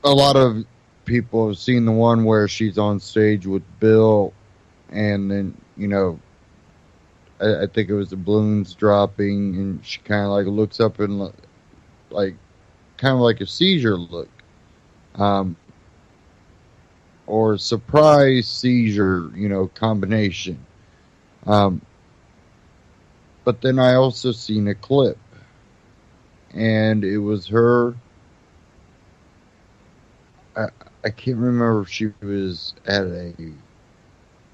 lot of people have seen the one where she's on stage with Bill, and then, you know, I think it was the balloons dropping, and she kind of like looks up and like kind of like a seizure look, or surprise seizure, you know, combination. But then I also seen a clip, and it was her. I can't remember if she was at a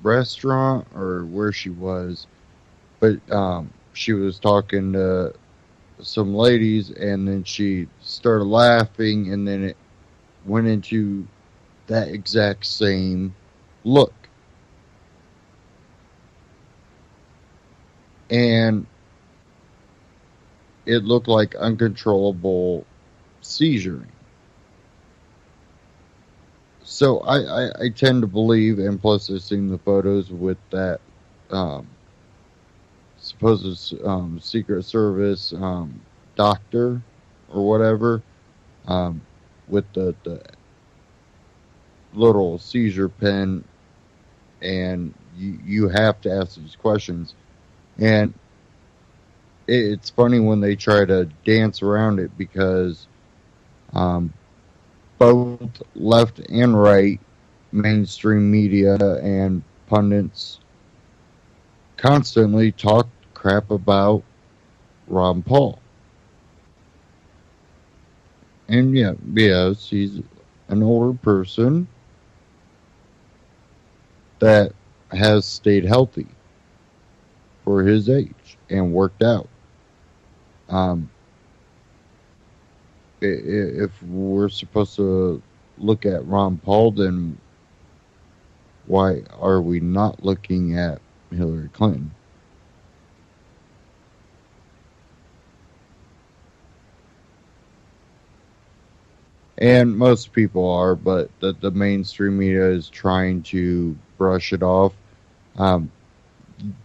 restaurant or where she was. But she was talking to some ladies, and then she started laughing, and then it went into that exact same look. And it looked like uncontrollable seizuring. So I tend to believe, and plus I've seen the photos with that supposed Secret Service doctor or whatever, with the little seizure pen, and you have to ask these questions. And it's funny when they try to dance around it, because both left and right mainstream media and pundits constantly talk crap about Ron Paul. And yes, he's an older person that has stayed healthy for his age and worked out. If we're supposed to look at Ron Paul, then why are we not looking at Hillary Clinton? And most people are, but the mainstream media is trying to brush it off.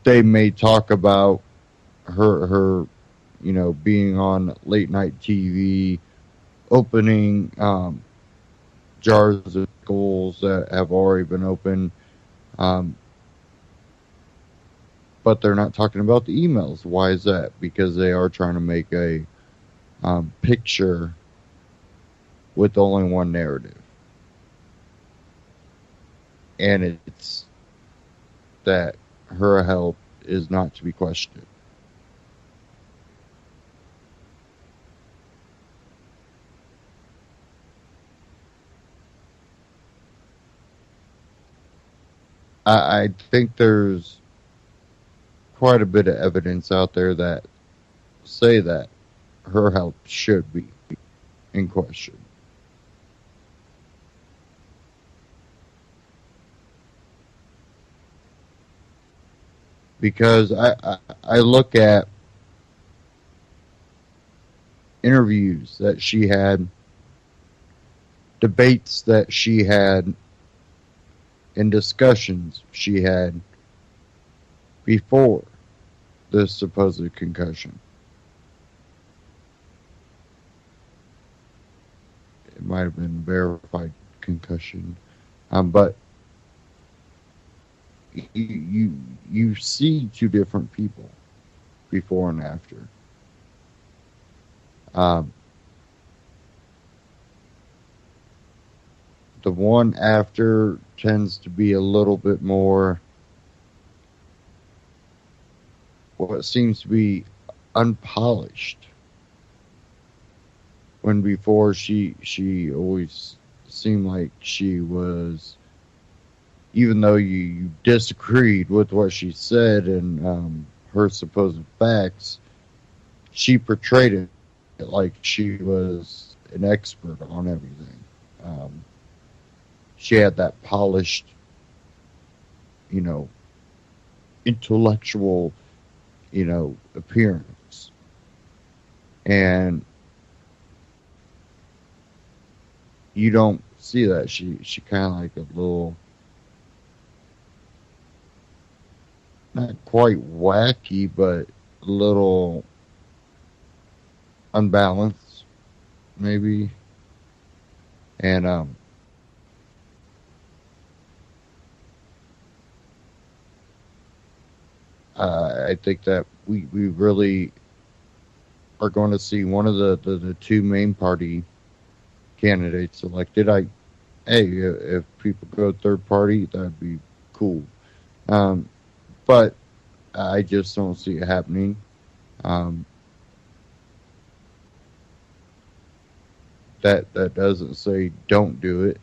They may talk about her, you know, being on late night TV opening jars of pickles that have already been opened. Um, but they're not talking about the emails. Why is that? Because they are trying to make a picture with only one narrative. And it's that her help is not to be questioned. I think there's quite a bit of evidence out there that say that her help should be in question. Because I look at interviews that she had, debates that she had, and discussions she had before this supposed concussion. It might have been verified concussion, but you see two different people before and after. The one after tends to be a little bit more what seems to be unpolished. When before she always seemed like she was, even though you disagreed with what she said and her supposed facts, she portrayed it like she was an expert on everything. She had that polished, intellectual, appearance. And you don't see that. She kind of like a little, not quite wacky, but a little unbalanced, maybe. And I think that we really are going to see one of the two main party candidates elected. If people go third party, that'd be cool. But I just don't see it happening. That doesn't say don't do it.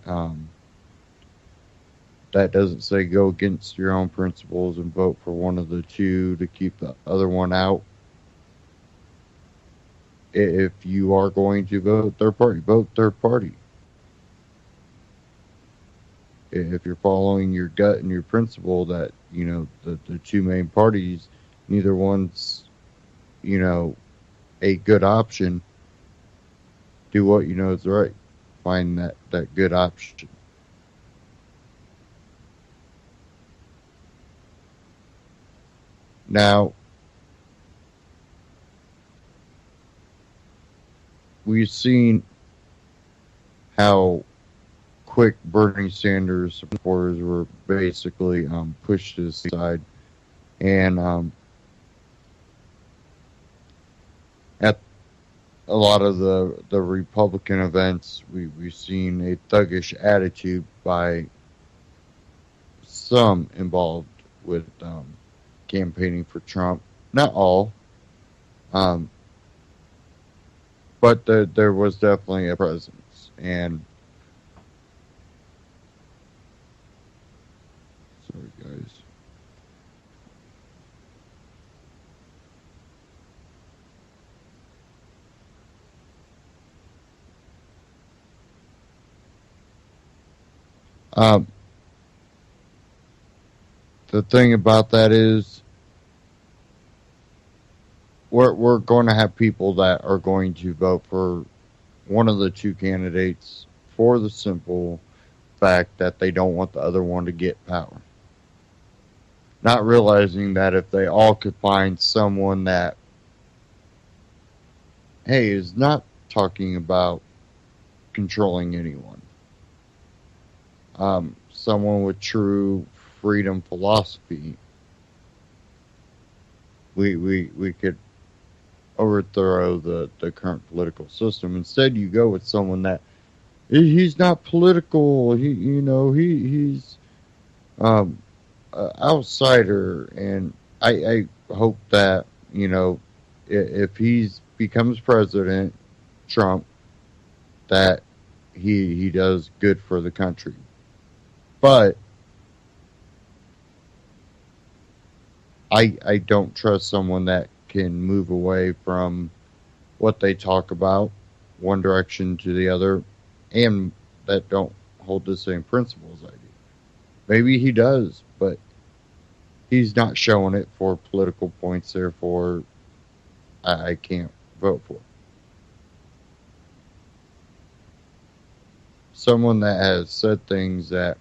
That doesn't say go against your own principles and vote for one of the two to keep the other one out. If you are going to vote third party. If you're following your gut and your principle that, the two main parties, neither one's, a good option, do what you know is right. Find that good option. Now, we've seen how quick Bernie Sanders supporters were basically pushed to the side. And at a lot of the Republican events, we've seen a thuggish attitude by some involved with campaigning for Trump. Not all. But there was definitely a presence. And sorry, guys. The thing about that is we're going to have people that are going to vote for one of the two candidates for the simple fact that they don't want the other one to get power. Not realizing that if they all could find someone that, hey, is not talking about controlling anyone. Someone with true freedom philosophy, we could overthrow the current political system. Instead, you go with someone that he's not political. He's an outsider, and I hope that if he becomes president, Trump, that he does good for the country. But I don't trust someone that can move away from what they talk about, one direction to the other, and that don't hold the same principles I do. Maybe he does, but he's not showing it for political points, therefore I can't vote for him. Someone that has said things that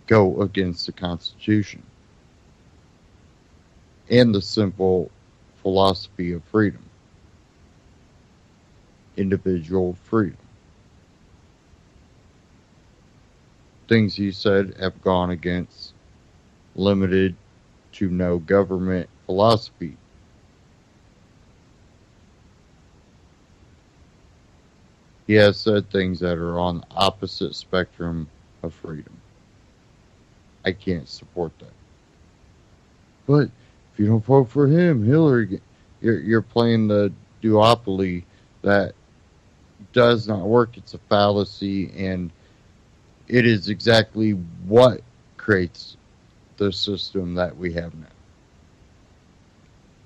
go against the Constitution and the simple philosophy of freedom, individual freedom. Things he said have gone against limited to no government philosophy. He has said things that are on the opposite spectrum of freedom. I can't support that. But if you don't vote for him, Hillary, you're playing the duopoly that does not work. It's a fallacy, and it is exactly what creates the system that we have now.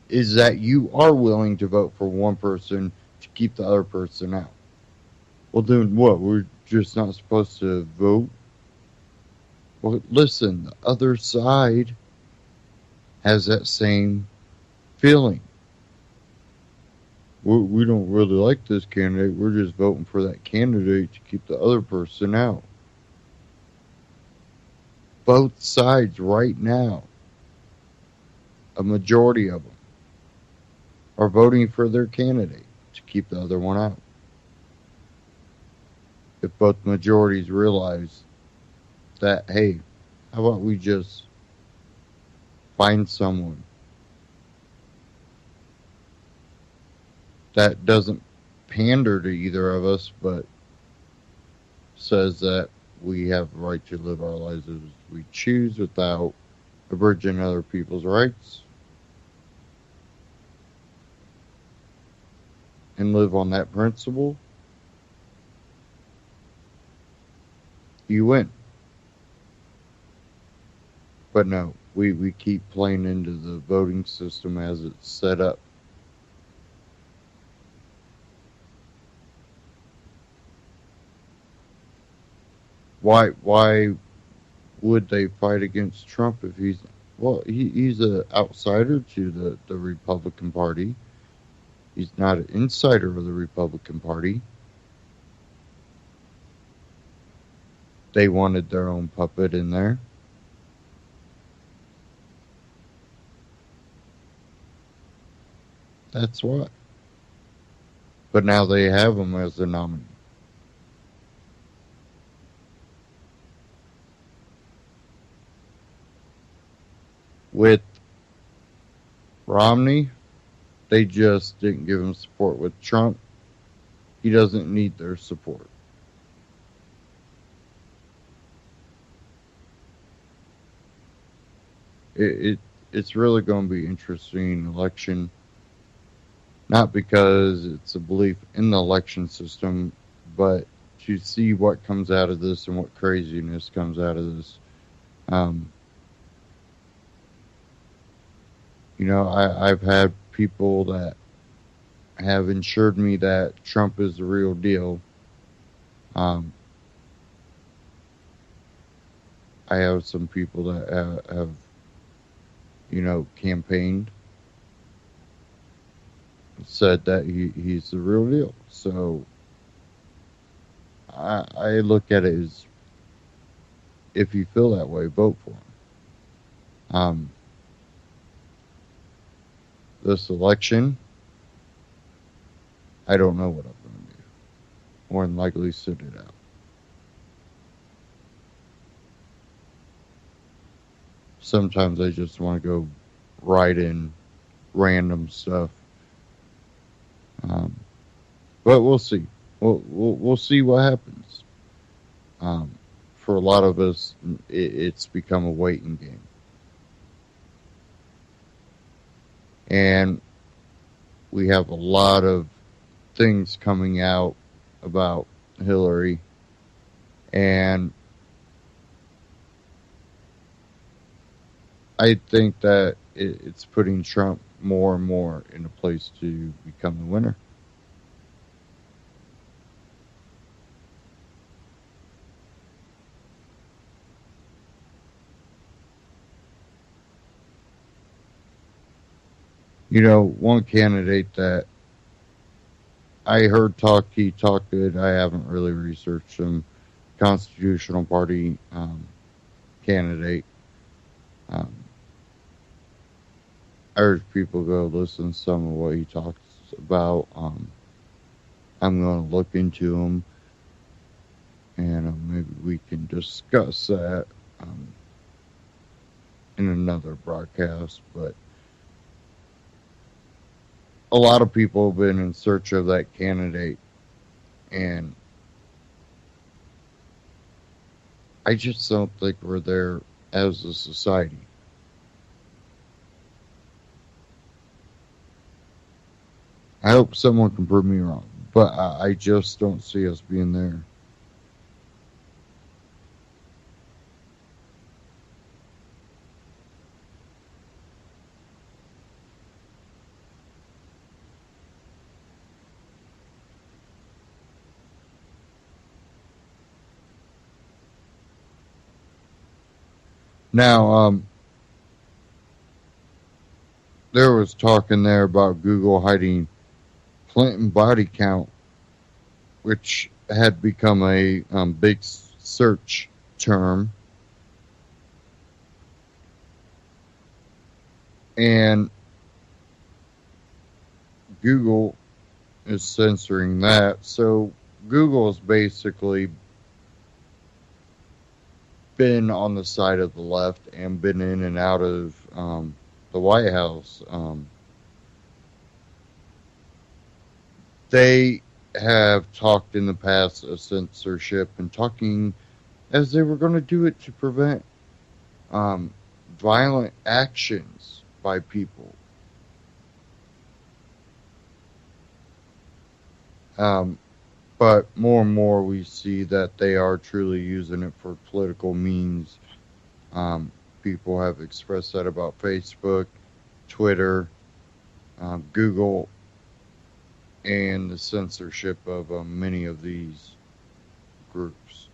Is that you are willing to vote for one person to keep the other person out. Well, then what? We're just not supposed to vote? Well, listen, the other side has that same feeling. We don't really like this candidate. We're just voting for that candidate to keep the other person out. Both sides right now, a majority of them, are voting for their candidate to keep the other one out. If both majorities realize that, hey, how about we just find someone that doesn't pander to either of us, but says that we have the right to live our lives as we choose without abridging other people's rights, and live on that principle, you win. But no, we keep playing into the voting system as it's set up. Why would they fight against Trump if he's an outsider to the Republican Party. He's not an insider of the Republican Party. They wanted their own puppet in there. That's why. But now they have him as the nominee. With Romney, they just didn't give him support. With Trump, he doesn't need their support. It's really going to be interesting election. Not because it's a belief in the election system, but to see what comes out of this and what craziness comes out of this. I've had people that have assured me that Trump is the real deal. I have some people that have campaigned, said that he's the real deal. So I look at it as, if you feel that way, vote for him. This election, I don't know what I'm going to do. more than likely sit it out. Sometimes I just want to go write in random stuff. But we'll see. We'll see what happens. For a lot of us, it's become a waiting game. And we have a lot of things coming out about Hillary. And I think that it's putting Trump more and more in a place to become the winner. You know, one candidate that I heard he talked good. I haven't really researched him. Constitutional Party candidate. I urge people to go listen to some of what he talks about. I'm going to look into him, and maybe we can discuss that in another broadcast. But a lot of people have been in search of that candidate, and I just don't think we're there as a society. I hope someone can prove me wrong, but I just don't see us being there. Now, there was talk in there about Google hiding Clinton body count, which had become a big search term. And Google is censoring that. So Google has basically been on the side of the left and been in and out of the White House. They have talked in the past of censorship and talking as they were going to do it to prevent violent actions by people. But more and more we see that they are truly using it for political means. People have expressed that about Facebook, Twitter, Google, and the censorship of many of these groups.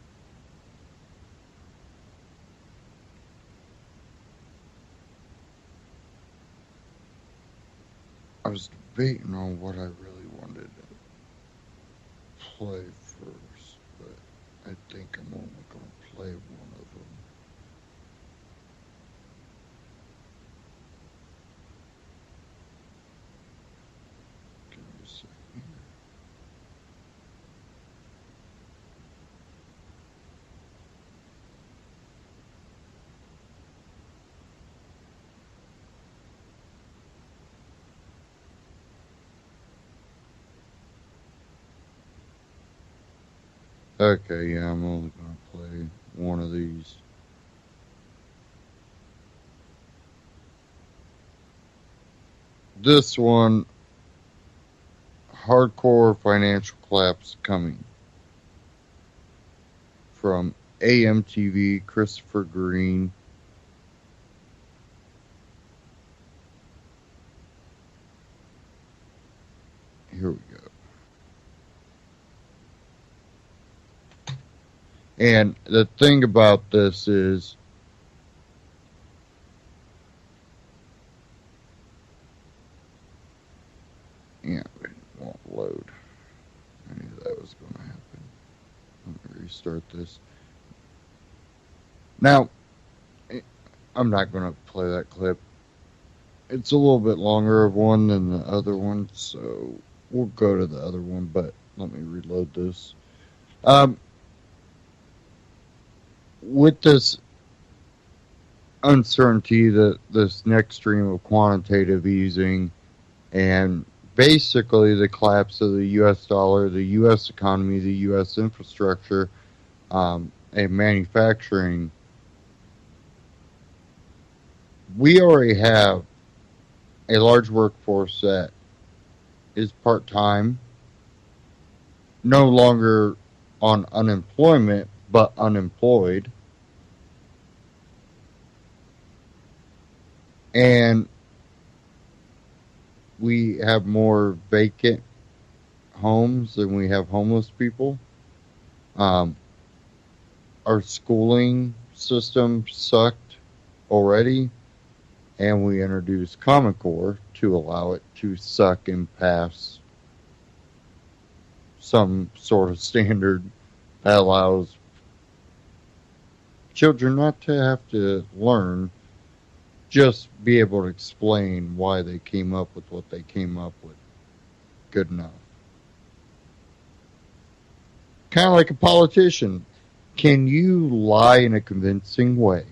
I was debating on what I really wanted to play first, but I think I'm only going to play one of them. Give me a second here. Okay, yeah, I'm only going to play one of these. This one, hardcore financial collapse coming. From AMTV, Christopher Green. Here we go. And the thing about this is, yeah, it won't load. I knew that was going to happen. Let me restart this. Now, I'm not going to play that clip. It's a little bit longer of one than the other one, so we'll go to the other one, but let me reload this. With this uncertainty, that this next stream of quantitative easing, and basically the collapse of the U.S. dollar, the U.S. economy, the U.S. infrastructure, and manufacturing, we already have a large workforce that is part-time, no longer on unemployment, but unemployed. And we have more vacant homes than we have homeless people. Our schooling system sucked already, and we introduced Common Core to allow it to suck and pass some sort of standard that allows children not to have to learn, just be able to explain why they came up with what they came up with good enough. Kind of like a politician. Can you lie in a convincing way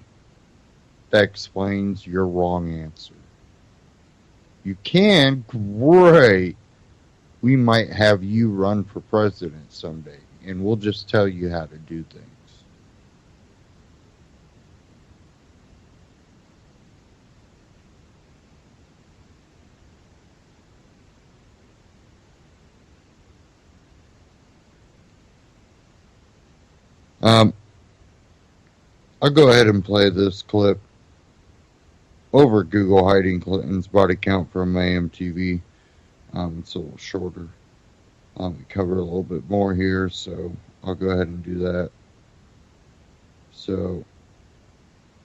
that explains your wrong answer? You can, great. We might have you run for president someday, and we'll just tell you how to do things. I'll go ahead and play this clip over Google hiding Clinton's body count from AMTV. It's a little shorter. We cover a little bit more here, so I'll go ahead and do that. So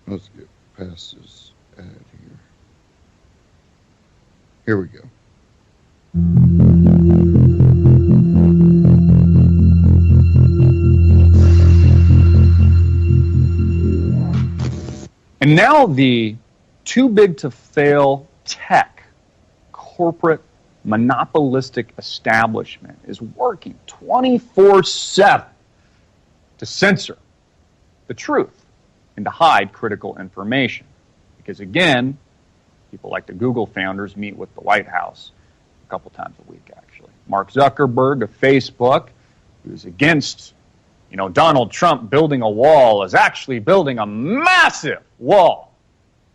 let's get past this ad here. Here we go. And now the too big to fail tech corporate monopolistic establishment is working 24/7 to censor the truth and to hide critical information. Because again, people like the Google founders meet with the White House a couple times a week, actually. Mark Zuckerberg of Facebook, who's against Donald Trump building a wall, is actually building a massive wall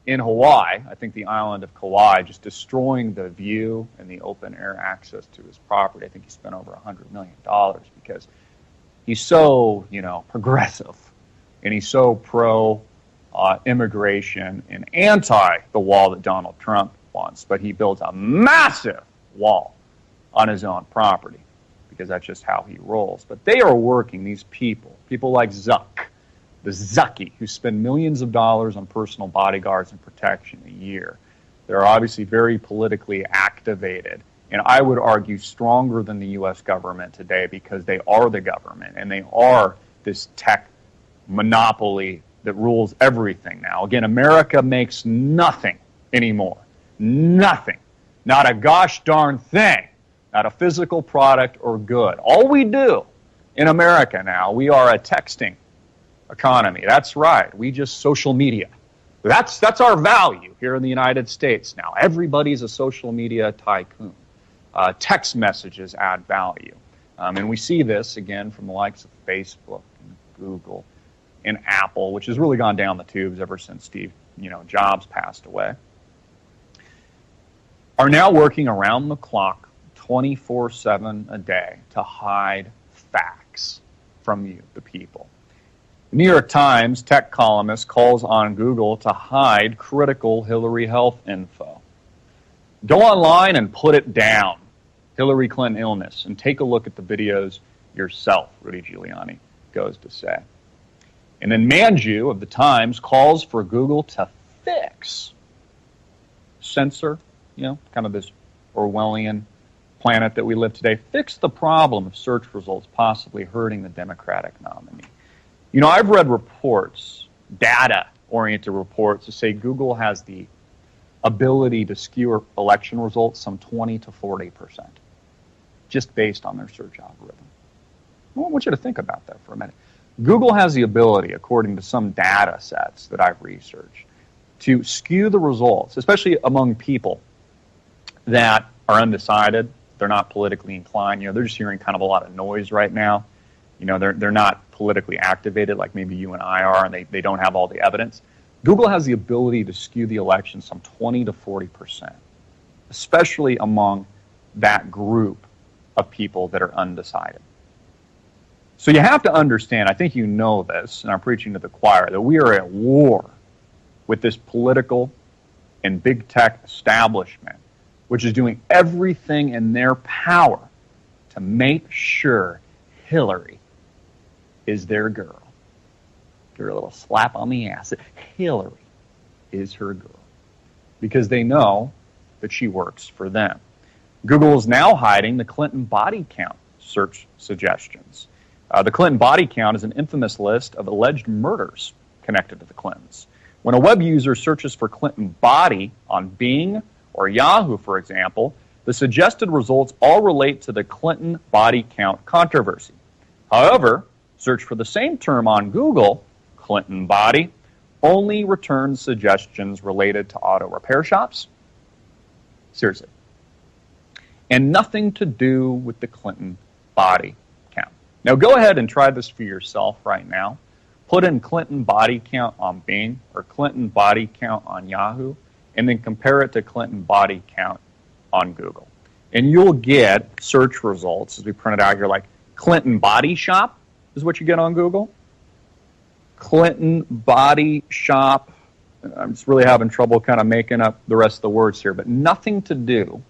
in Hawaii. I think the island of Kauai, just destroying the view and the open air access to his property. I think he spent over $100 million because he's so, progressive, and he's so pro immigration and anti the wall that Donald Trump wants. But he builds a massive wall on his own property, because that's just how he rolls. But they are working, these people like the Zucky, who spend millions of dollars on personal bodyguards and protection a year. They're obviously very politically activated, and I would argue stronger than the U.S. government today, because they are the government, and they are this tech monopoly that rules everything now. Again, America makes nothing anymore. Nothing. Not a gosh darn thing. Not a physical product or good. All we do in America now, we are a texting economy. That's right. We just social media. That's our value here in the United States now. Everybody's a social media tycoon. Text messages add value. And we see this, again, from the likes of Facebook and Google and Apple, which has really gone down the tubes ever since Steve Jobs passed away, are now working around the clock 24/7 a day to hide facts from you, the people. The New York Times tech columnist calls on Google to hide critical Hillary health info. Go online and put it down, Hillary Clinton illness, and take a look at the videos yourself, Rudy Giuliani goes to say. And then Manju of the Times calls for Google to censor, kind of this Orwellian planet that we live today, fix the problem of search results possibly hurting the Democratic nominee. I've read reports, data-oriented reports, that say Google has the ability to skew election results some 20 to 40%, just based on their search algorithm. I want you to think about that for a minute. Google has the ability, according to some data sets that I've researched, to skew the results, especially among people that are undecided. They're not politically inclined. They're just hearing kind of a lot of noise right now. They're not politically activated like maybe you and I are, and they don't have all the evidence. Google has the ability to skew the election some 20 to 40%, especially among that group of people that are undecided. So you have to understand, I think you know this, and I'm preaching to the choir, that we are at war with this political and big tech establishment, which is doing everything in their power to make sure Hillary is their girl. Give her a little slap on the ass. Hillary is her girl. Because they know that she works for them. Google is now hiding the Clinton body count search suggestions. The Clinton body count is an infamous list of alleged murders connected to the Clintons. When a web user searches for Clinton body on Bing or Yahoo, for example, the suggested results all relate to the Clinton body count controversy. However, search for the same term on Google, Clinton body, only returns suggestions related to auto repair shops. Seriously. And nothing to do with the Clinton body count. Now go ahead and try this for yourself right now. Put in Clinton body count on Bing or Clinton body count on Yahoo, and then compare it to Clinton body count on Google. And you'll get search results, as we printed out here, like Clinton body shop is what you get on Google. Clinton body shop. I'm just really having trouble kind of making up the rest of the words here, but nothing to do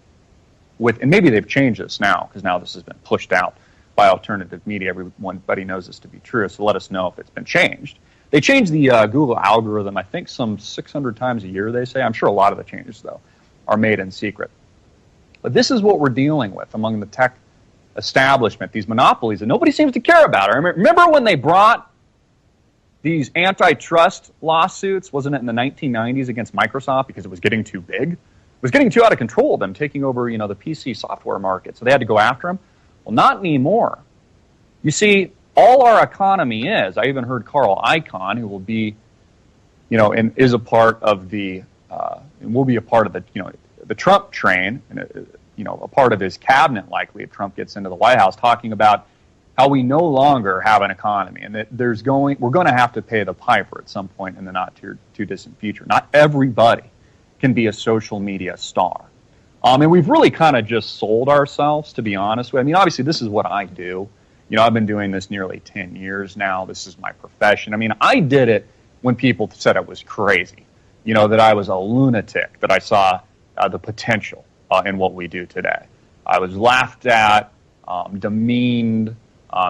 with, and maybe they've changed this now, because now this has been pushed out by alternative media. Everybody knows this to be true, so let us know if it's been changed. They change the Google algorithm, I think, some 600 times a year, they say. I'm sure a lot of the changes, though, are made in secret. But this is what we're dealing with among the tech establishment, these monopolies that nobody seems to care about. Remember when they brought these antitrust lawsuits, wasn't it in the 1990s, against Microsoft because it was getting too big? It was getting too out of control, them taking over, the PC software market, so they had to go after them. Well, not anymore. You see, all our economy is, I even heard Carl Icahn, who will be, and is a part of the, and will be a part of the Trump train, and a part of his cabinet likely if Trump gets into the White House, talking about how we no longer have an economy, and that we're going to have to pay the piper at some point in the not too distant future. Not everybody can be a social media star. And we've really kind of just sold ourselves, to be honest with you. I mean, obviously, this is what I do. I've been doing this nearly 10 years now. This is my profession. I mean, I did it when people said it was crazy, that I was a lunatic, that I saw the potential in what we do today. I was laughed at, demeaned.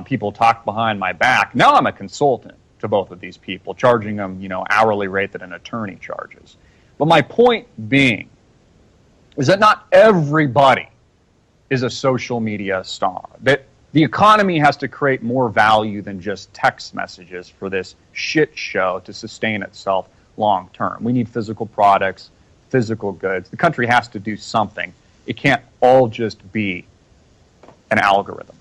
People talked behind my back. Now I'm a consultant to both of these people, charging them, hourly rate that an attorney charges. But my point being is that not everybody is a social media star. That the economy has to create more value than just text messages for this shit show to sustain itself long term. We need physical products, physical goods. The country has to do something. It can't all just be an algorithm.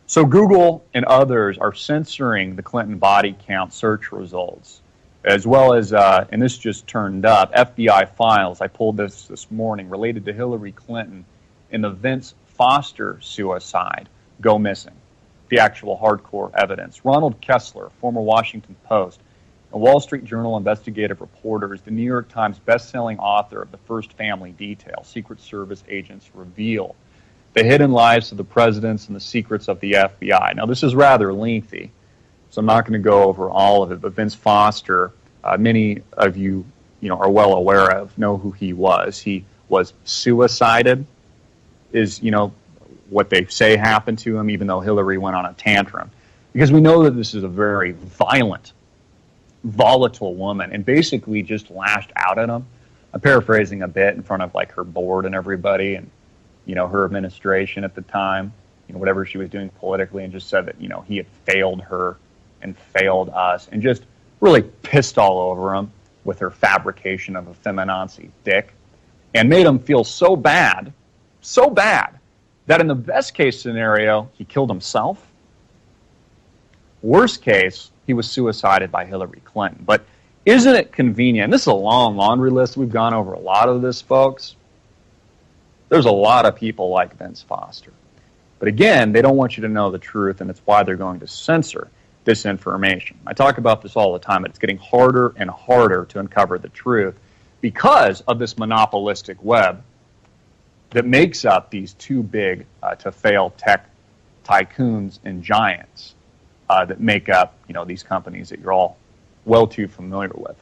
So Google and others are censoring the Clinton body count search results, as well as, and this just turned up, FBI files, I pulled this morning, related to Hillary Clinton and the Vince Foster suicide go missing. The actual hardcore evidence. Ronald Kessler, former Washington Post, a Wall Street Journal investigative reporter, is the New York Times best-selling author of The First Family Detail, Secret Service Agents Reveal the Hidden Lives of the Presidents and the Secrets of the FBI. Now, this is rather lengthy, so I'm not going to go over all of it, but Vince Foster, many of you, are well aware of, know who he was. He was suicided, is, what they say happened to him, even though Hillary went on a tantrum. Because we know that this is a very violent, volatile woman, and basically just lashed out at him. I'm paraphrasing a bit in front of, her board and everybody, and, her administration at the time, whatever she was doing politically, and just said that, he had failed her and failed us, and just really pissed all over him with her fabrication of a feminazi dick, and made him feel so bad that in the best case scenario, he killed himself. Worst case, he was suicided by Hillary Clinton. But isn't it convenient? This is a long laundry list. We've gone over a lot of this, folks. There's a lot of people like Vince Foster. But again, they don't want you to know the truth, and it's why they're going to censor this information. I talk about this all the time, but it's getting harder and harder to uncover the truth because of this monopolistic web that makes up these too big to fail tech tycoons and giants that make up, these companies that you're all well too familiar with.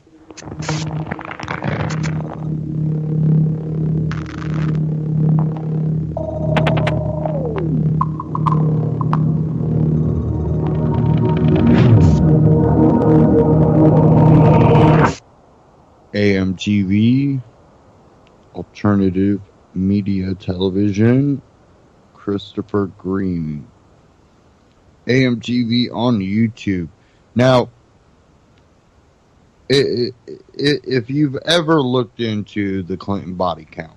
AMTV, Alternative Media Television, Christopher Green. AMTV on YouTube. Now, if you've ever looked into the Clinton body count,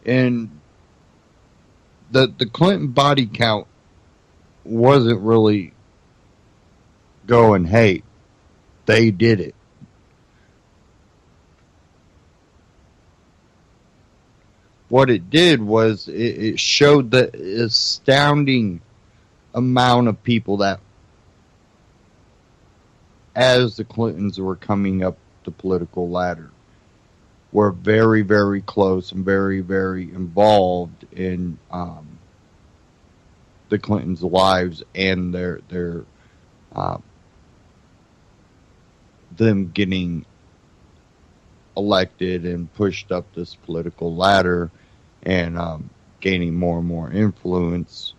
and the Clinton body count wasn't really going, hey, they did it. What it did was it showed the astounding amount of people that, as the Clintons were coming up the political ladder, were very, very close and very, very involved in the Clintons' lives and their them getting elected and pushed up this political ladder and gaining more and more influence.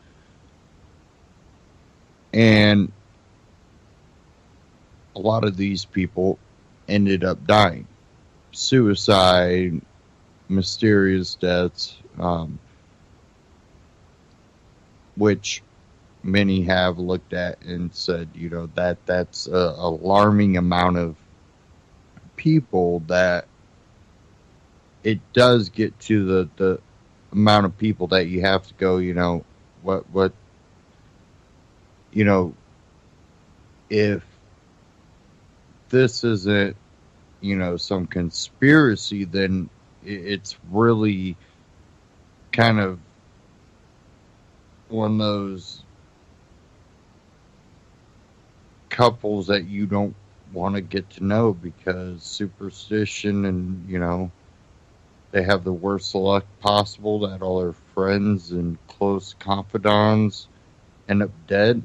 And a lot of these people ended up dying. Suicide, mysterious deaths, which many have looked at and said, that's an alarming amount of people, that it does get to the amount of people that you have to go, if this isn't, some conspiracy, then it's really kind of one of those couples that you don't want to get to know, because superstition and, they have the worst luck possible that all their friends and close confidants end up dead.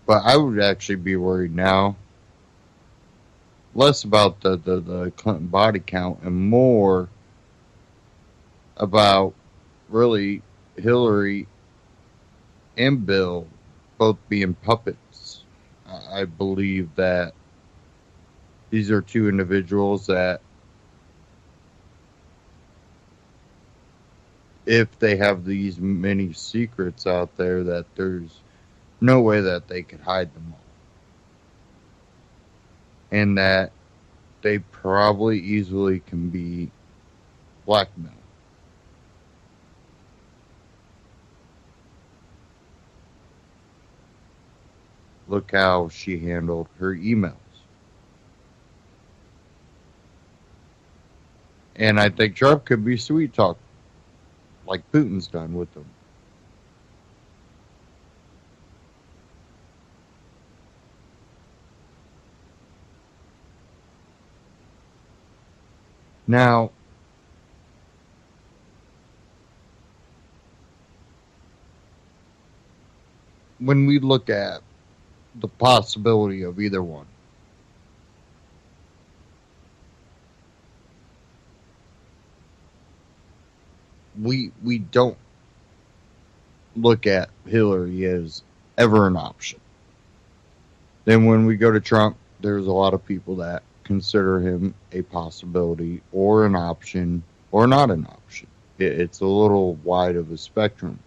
But I would actually be worried now, less about the Clinton body count and more about really Hillary and Bill both being puppets. I believe that these are two individuals that, if they have these many secrets out there, that there's no way that they could hide them all. And that they probably easily can be blackmailed. Look how she handled her emails. And I think Trump could be sweet talk, like Putin's done with them. Now, when we look at the possibility of either one, we don't look at Hillary as ever an option. Then when we go to Trump, there's a lot of people that consider him a possibility or an option or not an option. It's a little wide of a spectrum.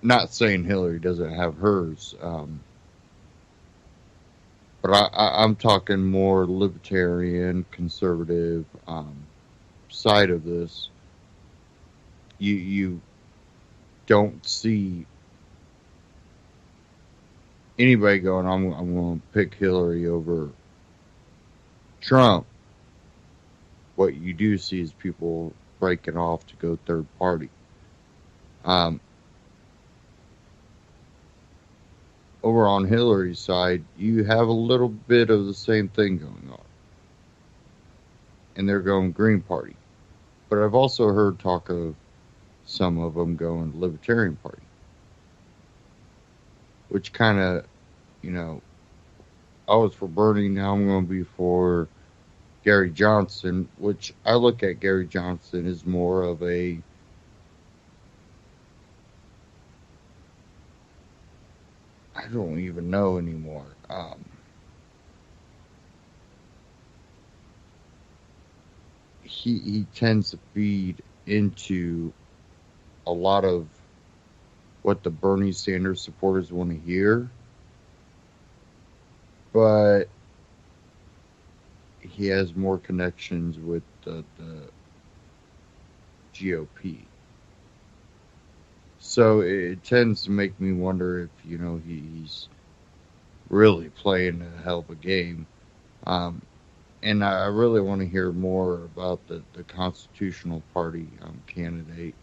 Not saying Hillary doesn't have hers. but I'm talking more libertarian, conservative side of this. You don't see anybody going, I'm going to pick Hillary over Trump. What you do see is people breaking off to go third party. Over on Hillary's side, you have a little bit of the same thing going on. And they're going Green Party. But I've also heard talk of some of them going Libertarian Party. Which kind of, I was for Bernie, now I'm going to be for Gary Johnson, which I look at Gary Johnson as more of a I don't even know anymore. He tends to feed into a lot of what the Bernie Sanders supporters want to hear, but he has more connections with the GOP. So it tends to make me wonder if, he's really playing a hell of a game. And I really want to hear more about the Constitutional Party candidate.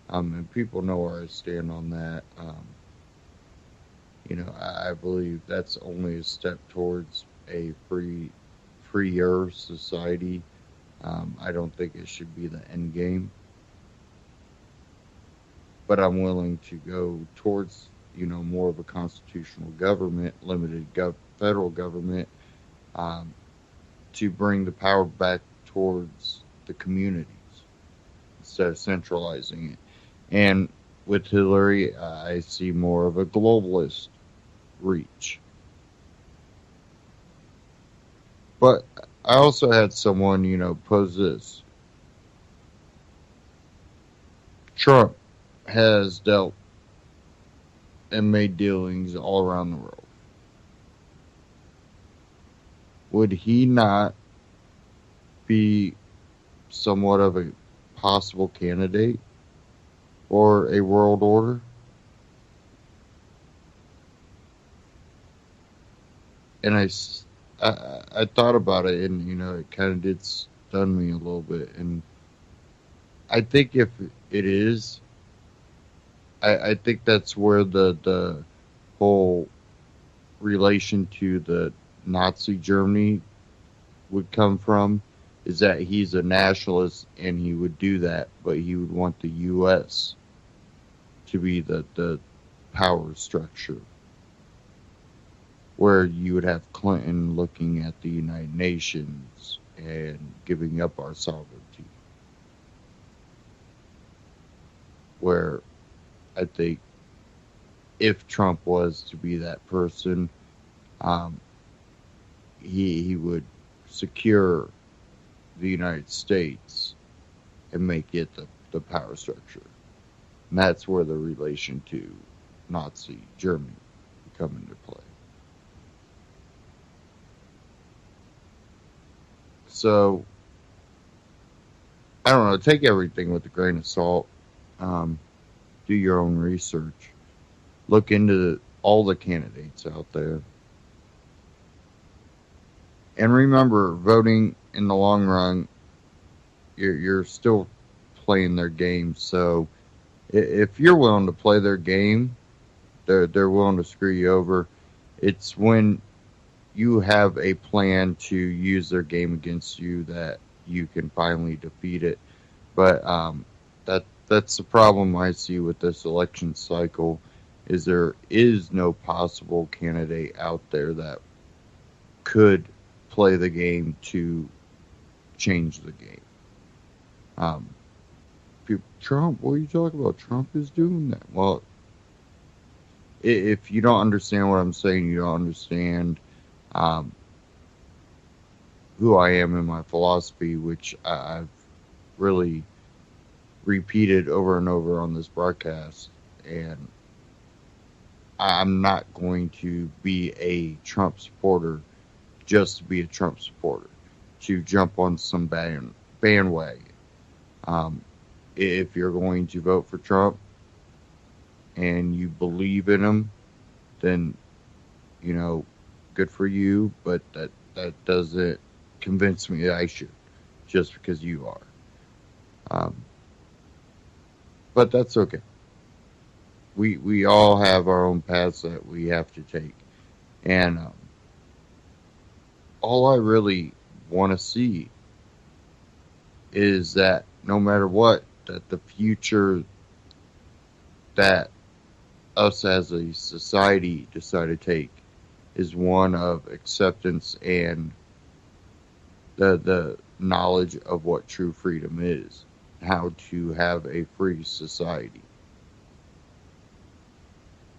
And people know where I stand on that. I believe that's only a step towards a freer society. I don't think it should be the end game. But I'm willing to go towards, more of a constitutional government, limited federal government, to bring the power back towards the communities instead of centralizing it. And with Hillary, I see more of a globalist reach. But I also had someone, pose this. Trump has dealt and made dealings all around the world. Would he not be somewhat of a possible candidate for a world order? And I thought about it, and it kind of did stun me a little bit. And I think if it is, I think that's where the whole relation to the Nazi Germany would come from, is that he's a nationalist and he would do that, but he would want the U.S. to be the power structure, where you would have Clinton looking at the United Nations and giving up our sovereignty. Where I think if Trump was to be that person, he would secure the United States and make it the power structure. And that's where the relation to Nazi Germany would come into play. So, I don't know, take everything with a grain of salt. Do your own research. Look into all the candidates out there. And remember, voting in the long run, you're still playing their game. So if you're willing to play their game, they're willing to screw you over. It's when you have a plan to use their game against you that you can finally defeat it. But that's the problem I see with this election cycle, is there is no possible candidate out there that could play the game to change the game. Trump, what are you talking about? Trump is doing that. Well, if you don't understand what I'm saying, you don't understand who I am in my philosophy, which I've really repeated over and over on this broadcast, and I'm not going to be a Trump supporter just to be a Trump supporter, to jump on some bandwagon. If you're going to vote for Trump and you believe in him, then, you know, good for you, but that doesn't convince me that I should, just because you are. But that's okay. We all have our own paths that we have to take. And all I really want to see is that no matter what, that the future that us as a society decide to take is one of acceptance and the knowledge of what true freedom is, how to have a free society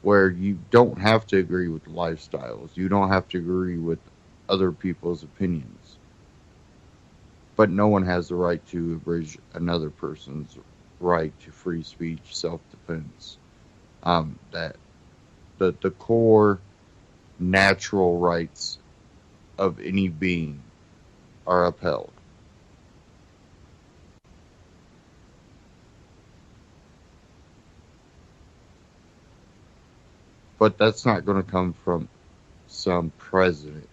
where you don't have to agree with lifestyles, you don't have to agree with other people's opinions, but no one has the right to abridge another person's right to free speech, self-defense. That the core natural rights of any being are upheld. But that's not going to come from some president.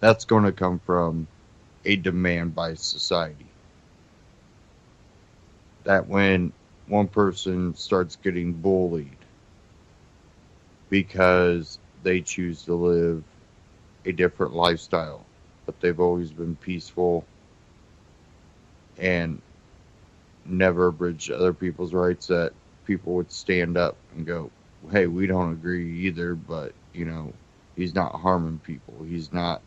That's going to come from a demand by society. That when one person starts getting bullied because they choose to live a different lifestyle, but they've always been peaceful and never abridged other people's rights, that people would stand up and go, hey, we don't agree either, but, you know, he's not harming people. He's not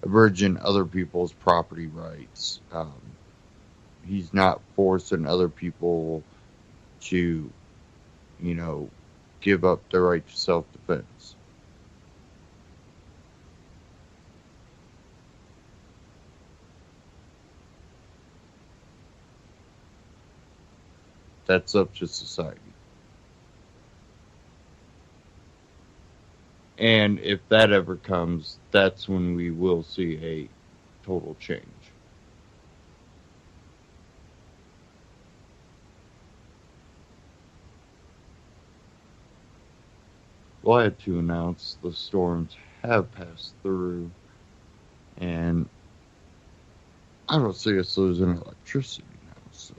abridging other people's property rights. He's not forcing other people to, you know, give up their right to self-defense. That's up to society. And if that ever comes, that's when we will see a total change. Well, I had to announce the storms have passed through, and I don't see us losing electricity now, so.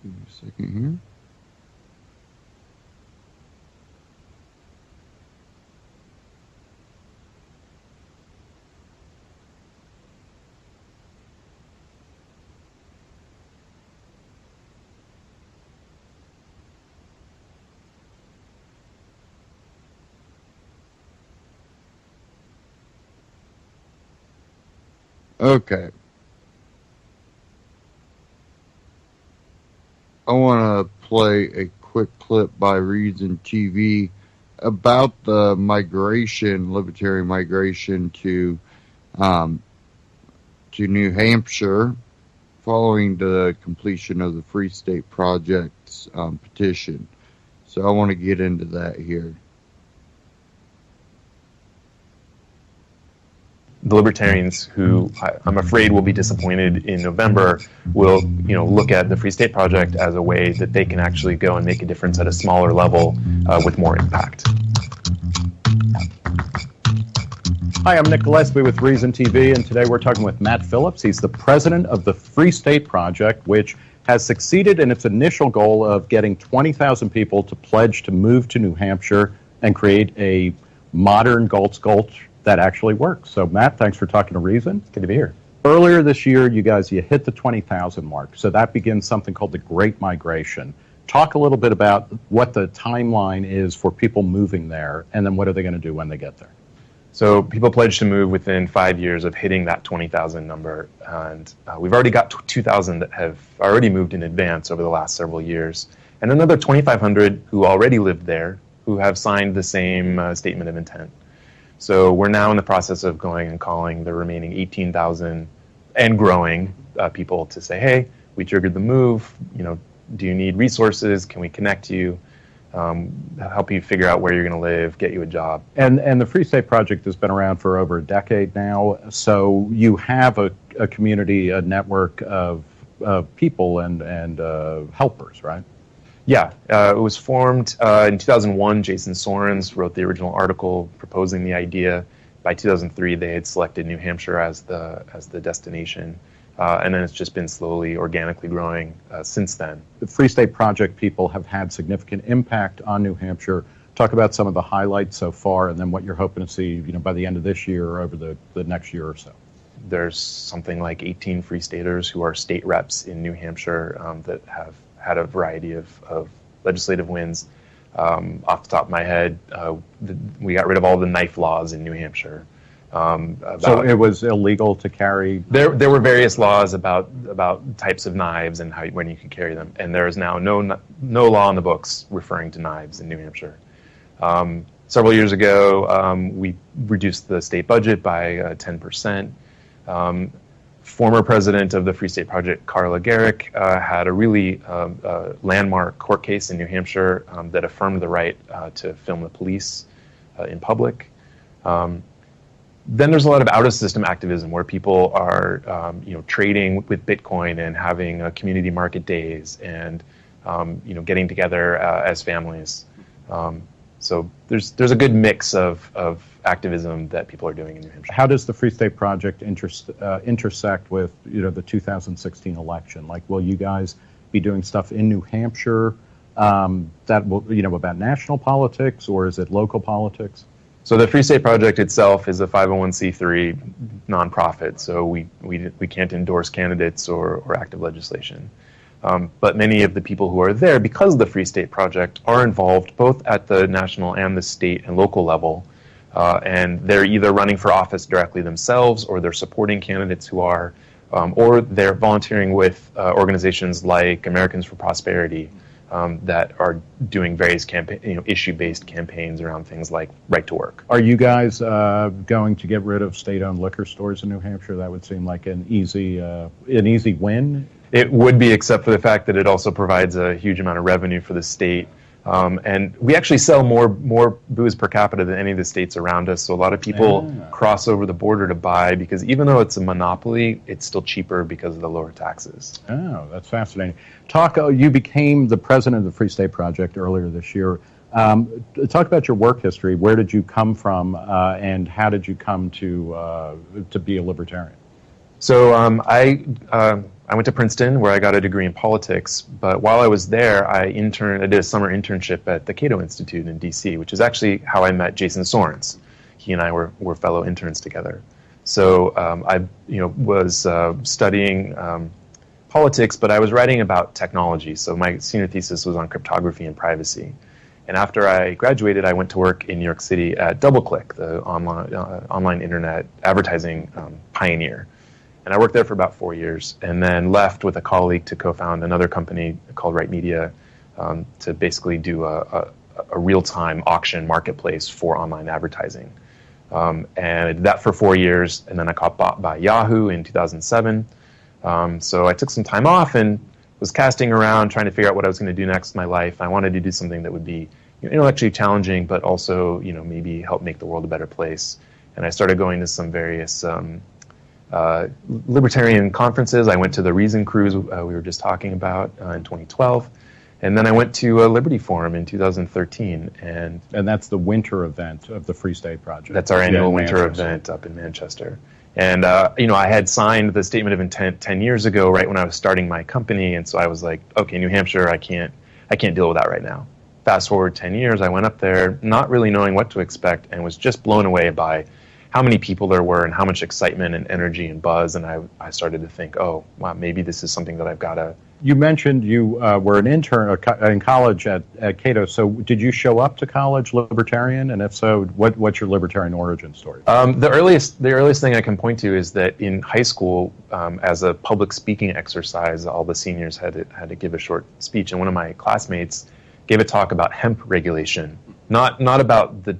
Give me a second here. Okay. I want to play a quick clip by Reason TV about the migration, libertarian migration to New Hampshire following the completion of the Free State Project's petition. So I want to get into that here. The libertarians, who I'm afraid will be disappointed in November, will, look at the Free State Project as a way that they can actually go and make a difference at a smaller level with more impact. Hi, I'm Nick Gillespie with Reason TV, and today we're talking with Matt Phillips. He's the president of the Free State Project, which has succeeded in its initial goal of getting 20,000 people to pledge to move to New Hampshire and create a modern Galt's Gulch that actually works. So, Matt, thanks for talking to Reason. Good to be here. Earlier this year, you hit the 20,000 mark. So that begins something called the Great Migration. Talk a little bit about what the timeline is for people moving there, and then what are they going to do when they get there? So people pledge to move within 5 years of hitting that 20,000 number, and we've already got 2,000 that have already moved in advance over the last several years, and another 2,500 who already lived there who have signed the same statement of intent. So we're now in the process of going and calling the remaining 18,000 and growing people to say, hey, we triggered the move. Do you need resources? Can we connect you? Help you figure out where you're going to live, get you a job. And the Free State Project has been around for over a decade now. So you have a community, a network of people and helpers, right? Yeah, it was formed in 2001. Jason Sorens wrote the original article proposing the idea. By 2003, they had selected New Hampshire as the destination, and then it's just been slowly, organically growing since then. The Free State Project people have had significant impact on New Hampshire. Talk about some of the highlights so far, and then what you're hoping to see, by the end of this year or over the next year or so. There's something like 18 Free Staters who are state reps in New Hampshire that have had a variety of legislative wins. Off the top of my head, we got rid of all the knife laws in New Hampshire. So it was illegal to carry? There were various laws about types of knives and when you could carry them, and there is now no law in the books referring to knives in New Hampshire. Several years ago, we reduced the state budget by 10%. Former president of the Free State Project, Carla Gericke, had a really landmark court case in New Hampshire that affirmed the right to film the police in public. Then there's a lot of out-of-system activism where people are, trading with Bitcoin and having community market days and, getting together as families. So there's a good mix of activism that people are doing in New Hampshire. How does the Free State Project intersect with the 2016 election? Like, will you guys be doing stuff in New Hampshire that will about national politics, or is it local politics? So the Free State Project itself is a 501c3 nonprofit, so we can't endorse candidates or active legislation. But many of the people who are there, because of the Free State Project, are involved both at the national and the state and local level. And they're either running for office directly themselves, or they're supporting candidates who are, or they're volunteering with organizations like Americans for Prosperity that are doing various issue-based campaigns around things like right to work. Are you guys going to get rid of state-owned liquor stores in New Hampshire? That would seem like an easy win. It would be, except for the fact that it also provides a huge amount of revenue for the state. And we actually sell more booze per capita than any of the states around us. So a lot of people cross over the border to buy, because even though it's a monopoly, it's still cheaper because of the lower taxes. Oh, that's fascinating. You became the president of the Free State Project earlier this year. Talk about your work history. Where did you come from, and how did you come to be a libertarian? So I went to Princeton, where I got a degree in politics, but while I was there, I did a summer internship at the Cato Institute in DC, which is actually how I met Jason Sorens. He and I were fellow interns together. So I was studying politics, but I was writing about technology. So my senior thesis was on cryptography and privacy. And after I graduated, I went to work in New York City at DoubleClick, the online internet advertising pioneer. And I worked there for about 4 years, and then left with a colleague to co-found another company called Right Media to basically do a real-time auction marketplace for online advertising. And I did that for 4 years, and then I got bought by Yahoo in 2007. So I took some time off and was casting around, trying to figure out what I was going to do next in my life. I wanted to do something that would be intellectually challenging, but also maybe help make the world a better place. And I started going to some various libertarian conferences. I went to the Reason Cruise we were just talking about in 2012, and then I went to a Liberty Forum in 2013. And that's the winter event of the Free State Project. That's our annual winter event up in Manchester. And I had signed the statement of intent 10 years ago, right when I was starting my company, and so I was like, okay, New Hampshire, I can't deal with that right now. Fast forward 10 years, I went up there not really knowing what to expect, and was just blown away by how many people there were and how much excitement and energy and buzz. And I started to think, oh, wow, maybe this is something that I've got to... You mentioned you were an intern in college at Cato. So did you show up to college libertarian? And if so, what's your libertarian origin story? The earliest thing I can point to is that in high school, as a public speaking exercise, all the seniors had to give a short speech. And one of my classmates gave a talk about hemp regulation. not about the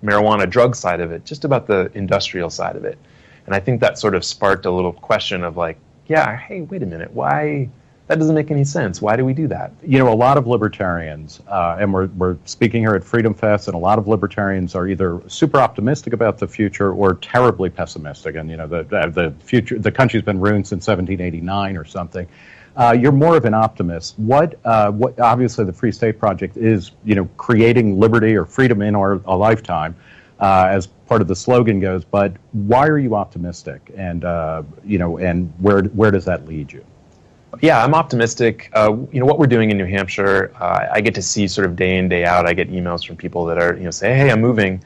marijuana drug side of it, just about the industrial side of it. And I think that sort of sparked a little question of like, yeah, hey, wait a minute, why? That doesn't make any sense. Why do we do that? You know, a lot of libertarians, and we're speaking here at Freedom Fest, and a lot of libertarians are either super optimistic about the future or terribly pessimistic. And you know, the future, the country's been ruined since 1789 or something. You're more of an optimist. What obviously the Free State Project is, you know, creating liberty or freedom in our lifetime, as part of the slogan goes. But why are you optimistic? And you know, and where does that lead you? Yeah, I'm optimistic. You know, what we're doing in New Hampshire, I get to see sort of day in, day out. I get emails from people that are, you know, say, hey, I'm moving.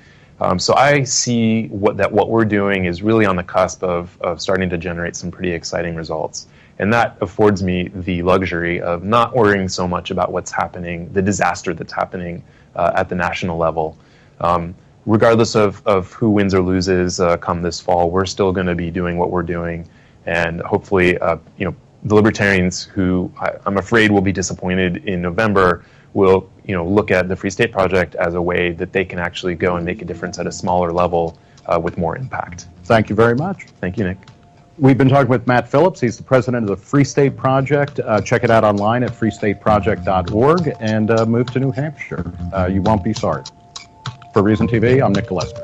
So I see what we're doing is really on the cusp of starting to generate some pretty exciting results. And that affords me the luxury of not worrying so much about what's happening, the disaster that's happening at the national level. Regardless of who wins or loses come this fall, we're still going to be doing what we're doing. And hopefully, you know, the libertarians who I'm afraid will be disappointed in November will, you know, look at the Free State Project as a way that they can actually go and make a difference at a smaller level with more impact. Thank you very much. Thank you, Nick. We've been talking with Matt Phillips. He's the president of the Free State Project. Check it out online at freestateproject.org and move to New Hampshire. You won't be sorry. For Reason TV, I'm Nick Gillespie.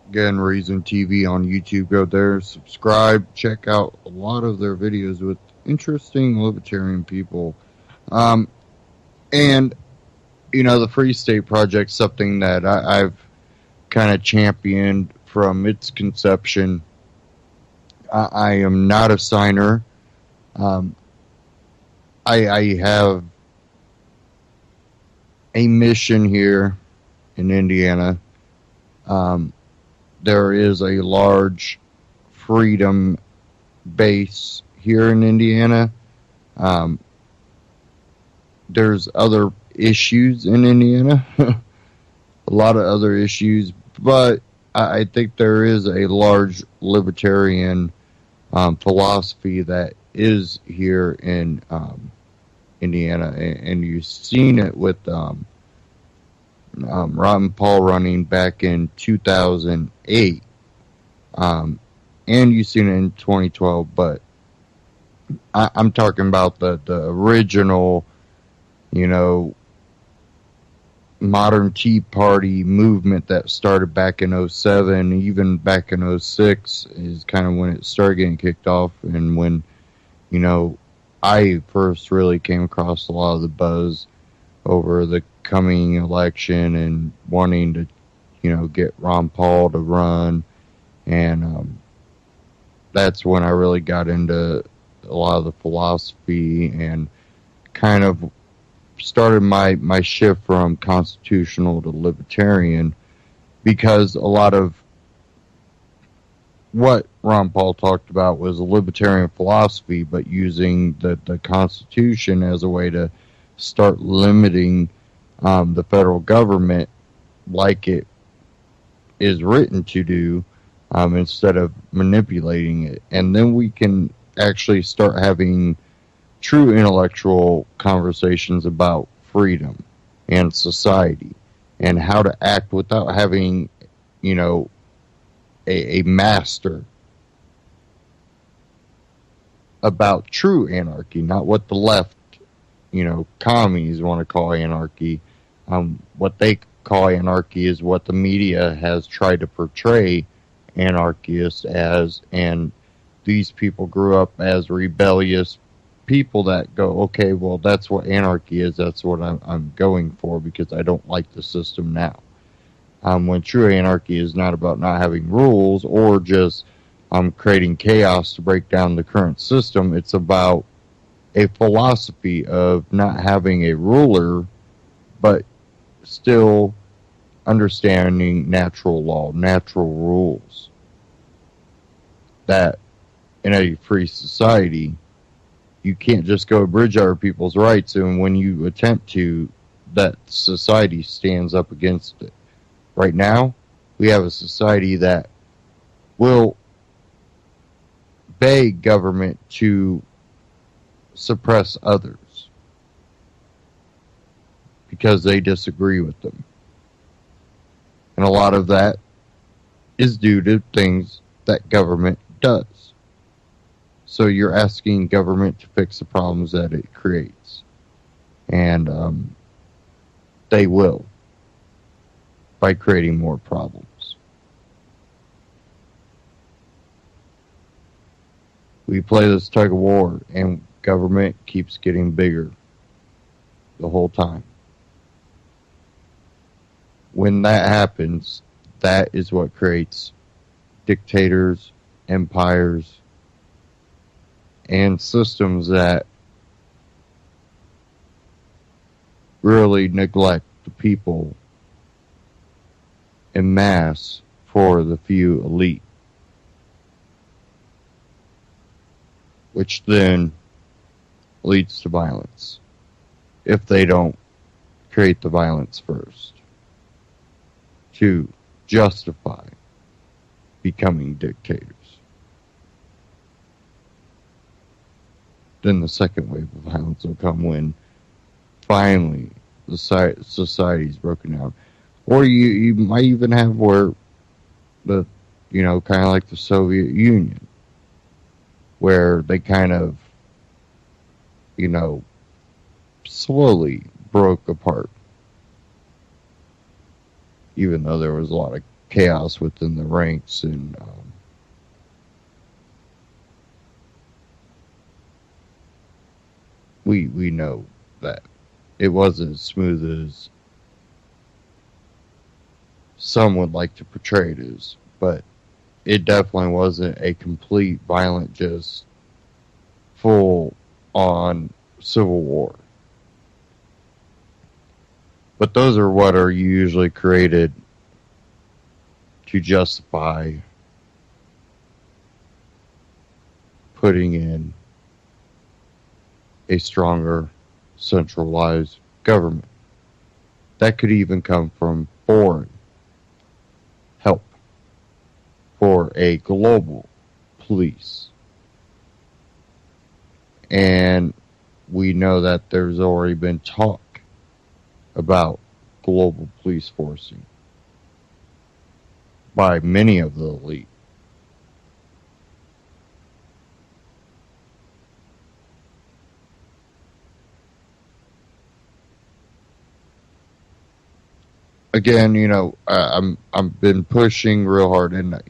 Again, Reason TV on YouTube. Go there, subscribe, check out a lot of their videos with interesting libertarian people. And, you know, the Free State Project, something that I've kind of championed from its conception. I am not a signer. I have a mission here in Indiana. There is a large freedom base here in Indiana. There's other issues in Indiana, a lot of other issues, but I think there is a large libertarian philosophy that is here in Indiana, and you've seen it with Ron Paul running back in 2008, and you've seen it in 2012, but I'm talking about the original, you know, modern Tea Party movement that started back in 07, even back in 06 is kind of when it started getting kicked off, and when, you know, I first really came across a lot of the buzz over the coming election and wanting to, you know, get Ron Paul to run, and that's when I really got into a lot of the philosophy and kind of started my shift from constitutional to libertarian, because a lot of what Ron Paul talked about was a libertarian philosophy, but using the Constitution as a way to start limiting the federal government like it is written to do, instead of manipulating it. And then we can actually start having true intellectual conversations about freedom and society and how to act without having, you know, a master about true anarchy, not what the left, you know, commies want to call anarchy. What they call anarchy is what the media has tried to portray anarchists as, and these people grew up as rebellious people that go, okay, well, that's what anarchy is, that's what I'm going for, because I don't like the system now. When true anarchy is not about not having rules or just creating chaos to break down the current system. It's about a philosophy of not having a ruler, but still understanding natural law, natural rules. That in a free society, you can't just go abridge other people's rights, and when you attempt to, that society stands up against it. Right now, we have a society that will beg government to suppress others. because they disagree with them. And a lot of that is due to things that government does. So you're asking government to fix the problems that it creates. And they will, by creating more problems. We play this tug of war, and government keeps getting bigger the whole time. When that happens, that is what creates dictators, empires, and systems that really neglect the people en masse for the few elite, which then leads to violence if they don't create the violence first to justify becoming dictators. Then the second wave of violence will come when finally the society's broken down. Or you might even have where kind of like the Soviet Union, where they kind of, slowly broke apart. Even though there was a lot of chaos within the ranks, and we know that it wasn't as smooth as some would like to portray it as, but it definitely wasn't a complete violent, just full on civil war. But those are what are usually created to justify putting in a stronger centralized government. That could even come from foreign help for a global police. And we know that there's already been talk about global police forcing by many of the elite. Again, I've been pushing real hard, and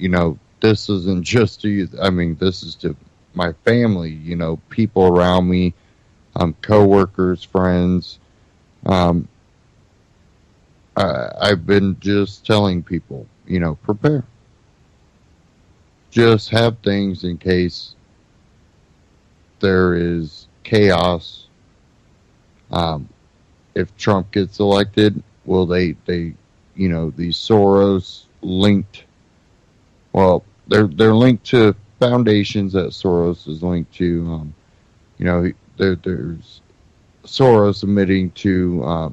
this isn't just to you. I mean, this is to my family. People around me, coworkers, friends. I've been just telling people, prepare. Just have things in case there is chaos. If Trump gets elected, will they these Soros linked, well, they're linked to foundations that Soros is linked to. There's Soros admitting to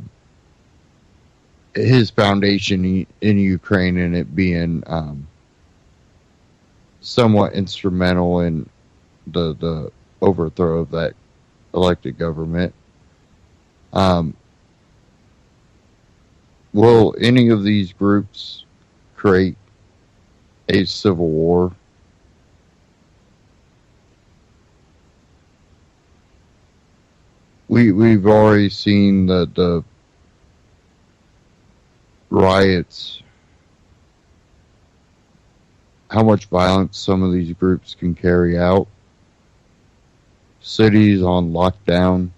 his foundation in Ukraine, and it being somewhat instrumental in the overthrow of that elected government. Will any of these groups create a civil war? We've already seen the riots, how much violence some of these groups can carry out. Cities on lockdown.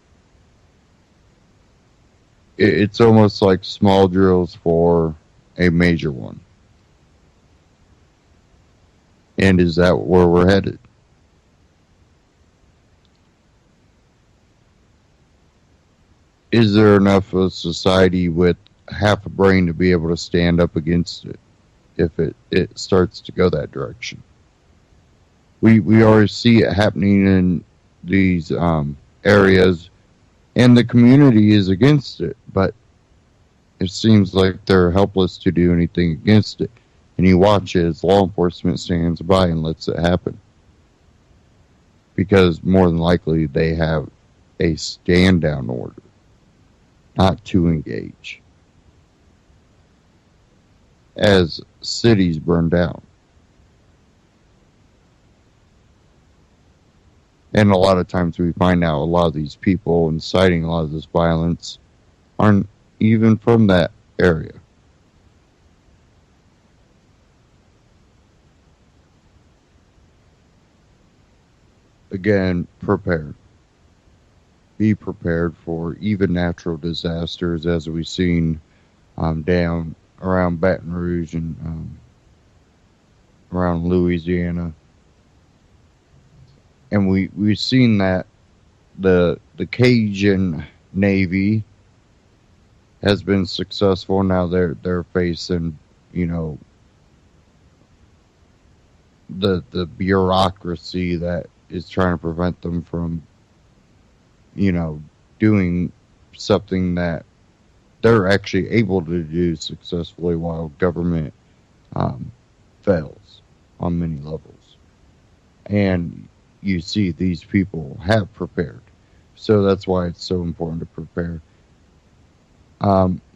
It's almost like small drills for a major one. And is that where we're headed? Is there enough of a society with half a brain to be able to stand up against it if it starts to go that direction? We already see it happening in these areas, and the community is against it, but it seems like they're helpless to do anything against it. And you watch as law enforcement stands by and lets it happen, because more than likely they have a stand-down order not to engage as cities burn down. And a lot of times we find out a lot of these people inciting a lot of this violence aren't even from that area. Again, prepare. Be prepared for even natural disasters, as we've seen down around Baton Rouge and around Louisiana. And we've seen that the Cajun Navy has been successful. Now they're facing, the bureaucracy that is trying to prevent them from, doing something that they're actually able to do successfully while government fails on many levels. And you see these people have prepared. So that's why it's so important to prepare.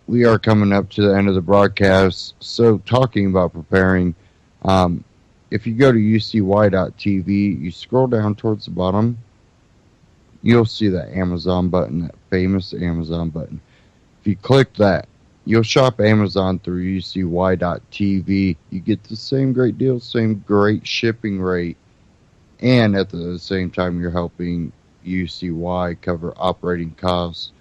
We are coming up to the end of the broadcast. So talking about preparing, if you go to ucy.tv, you scroll down towards the bottom, you'll see that Amazon button, that famous Amazon button. If you click that, you'll shop Amazon through ucy.tv. You get the same great deal, same great shipping rate, and at the same time, you're helping UCY cover operating costs.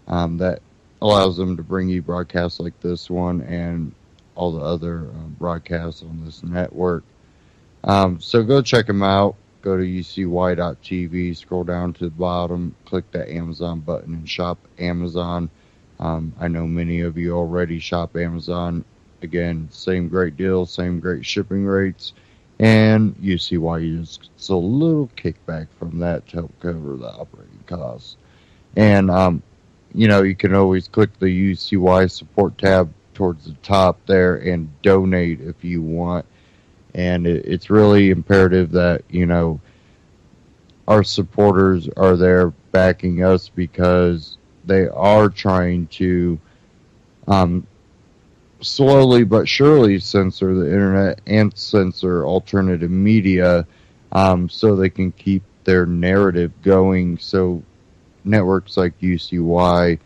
That allows them to bring you broadcasts like this one and all the other broadcasts on this network. So go check them out. Go to ucy.tv, scroll down to the bottom, click that Amazon button, and shop Amazon. I know many of you already shop Amazon. Again, same great deal, same great shipping rates, and UCY gets a little kickback from that to help cover the operating costs. And, you can always click the UCY support tab towards the top there and donate if you want. And it's really imperative that, our supporters are there backing us, because they are trying to slowly but surely censor the internet and censor alternative media, so they can keep their narrative going. So networks like UCY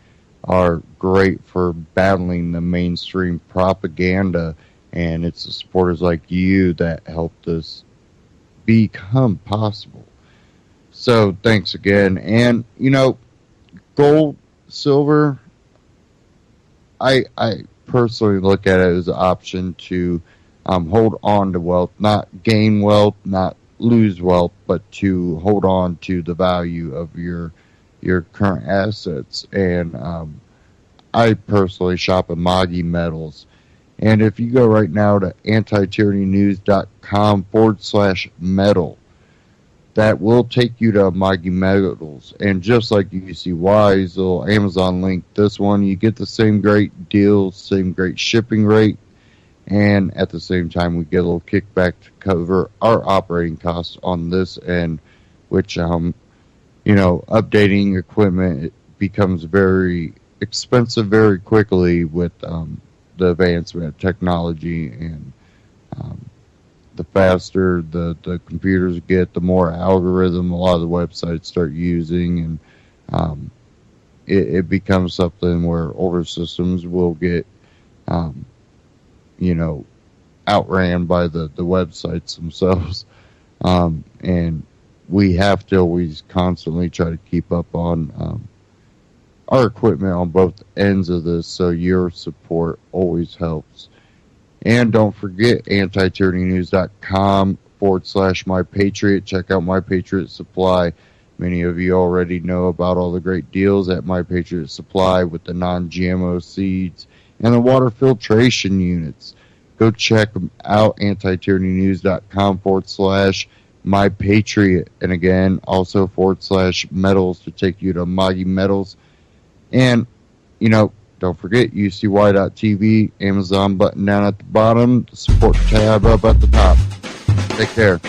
are great for battling the mainstream propaganda, and it's the supporters like you that help this become possible. So thanks again. And, gold, silver, I personally look at it as an option to hold on to wealth, not gain wealth, not lose wealth, but to hold on to the value of your current assets. And I personally shop at Moggy Metals. And if you go right now to antityrannynews.com/metal, that will take you to Moggy Metals. And just like UCY's little Amazon link, this one, you get the same great deals, same great shipping rate, and at the same time, we get a little kickback to cover our operating costs on this end, which, updating equipment, it becomes very expensive very quickly with the advancement of technology, and the faster the computers get, the more algorithm a lot of the websites start using, and it becomes something where older systems will get, outran by the websites themselves, and we have to always constantly try to keep up on our equipment on both ends of this, so your support always helps. And don't forget, antityrannynews.com/MyPatriot. Check out My Patriot Supply. Many of you already know about all the great deals at My Patriot Supply with the non-GMO seeds and the water filtration units. Go check them out, antityrannynews.com/MyPatriot. And again, also /metals to take you to Moggy Metals. And, don't forget, ucy.tv, Amazon button down at the bottom, the support tab up at the top. Take care.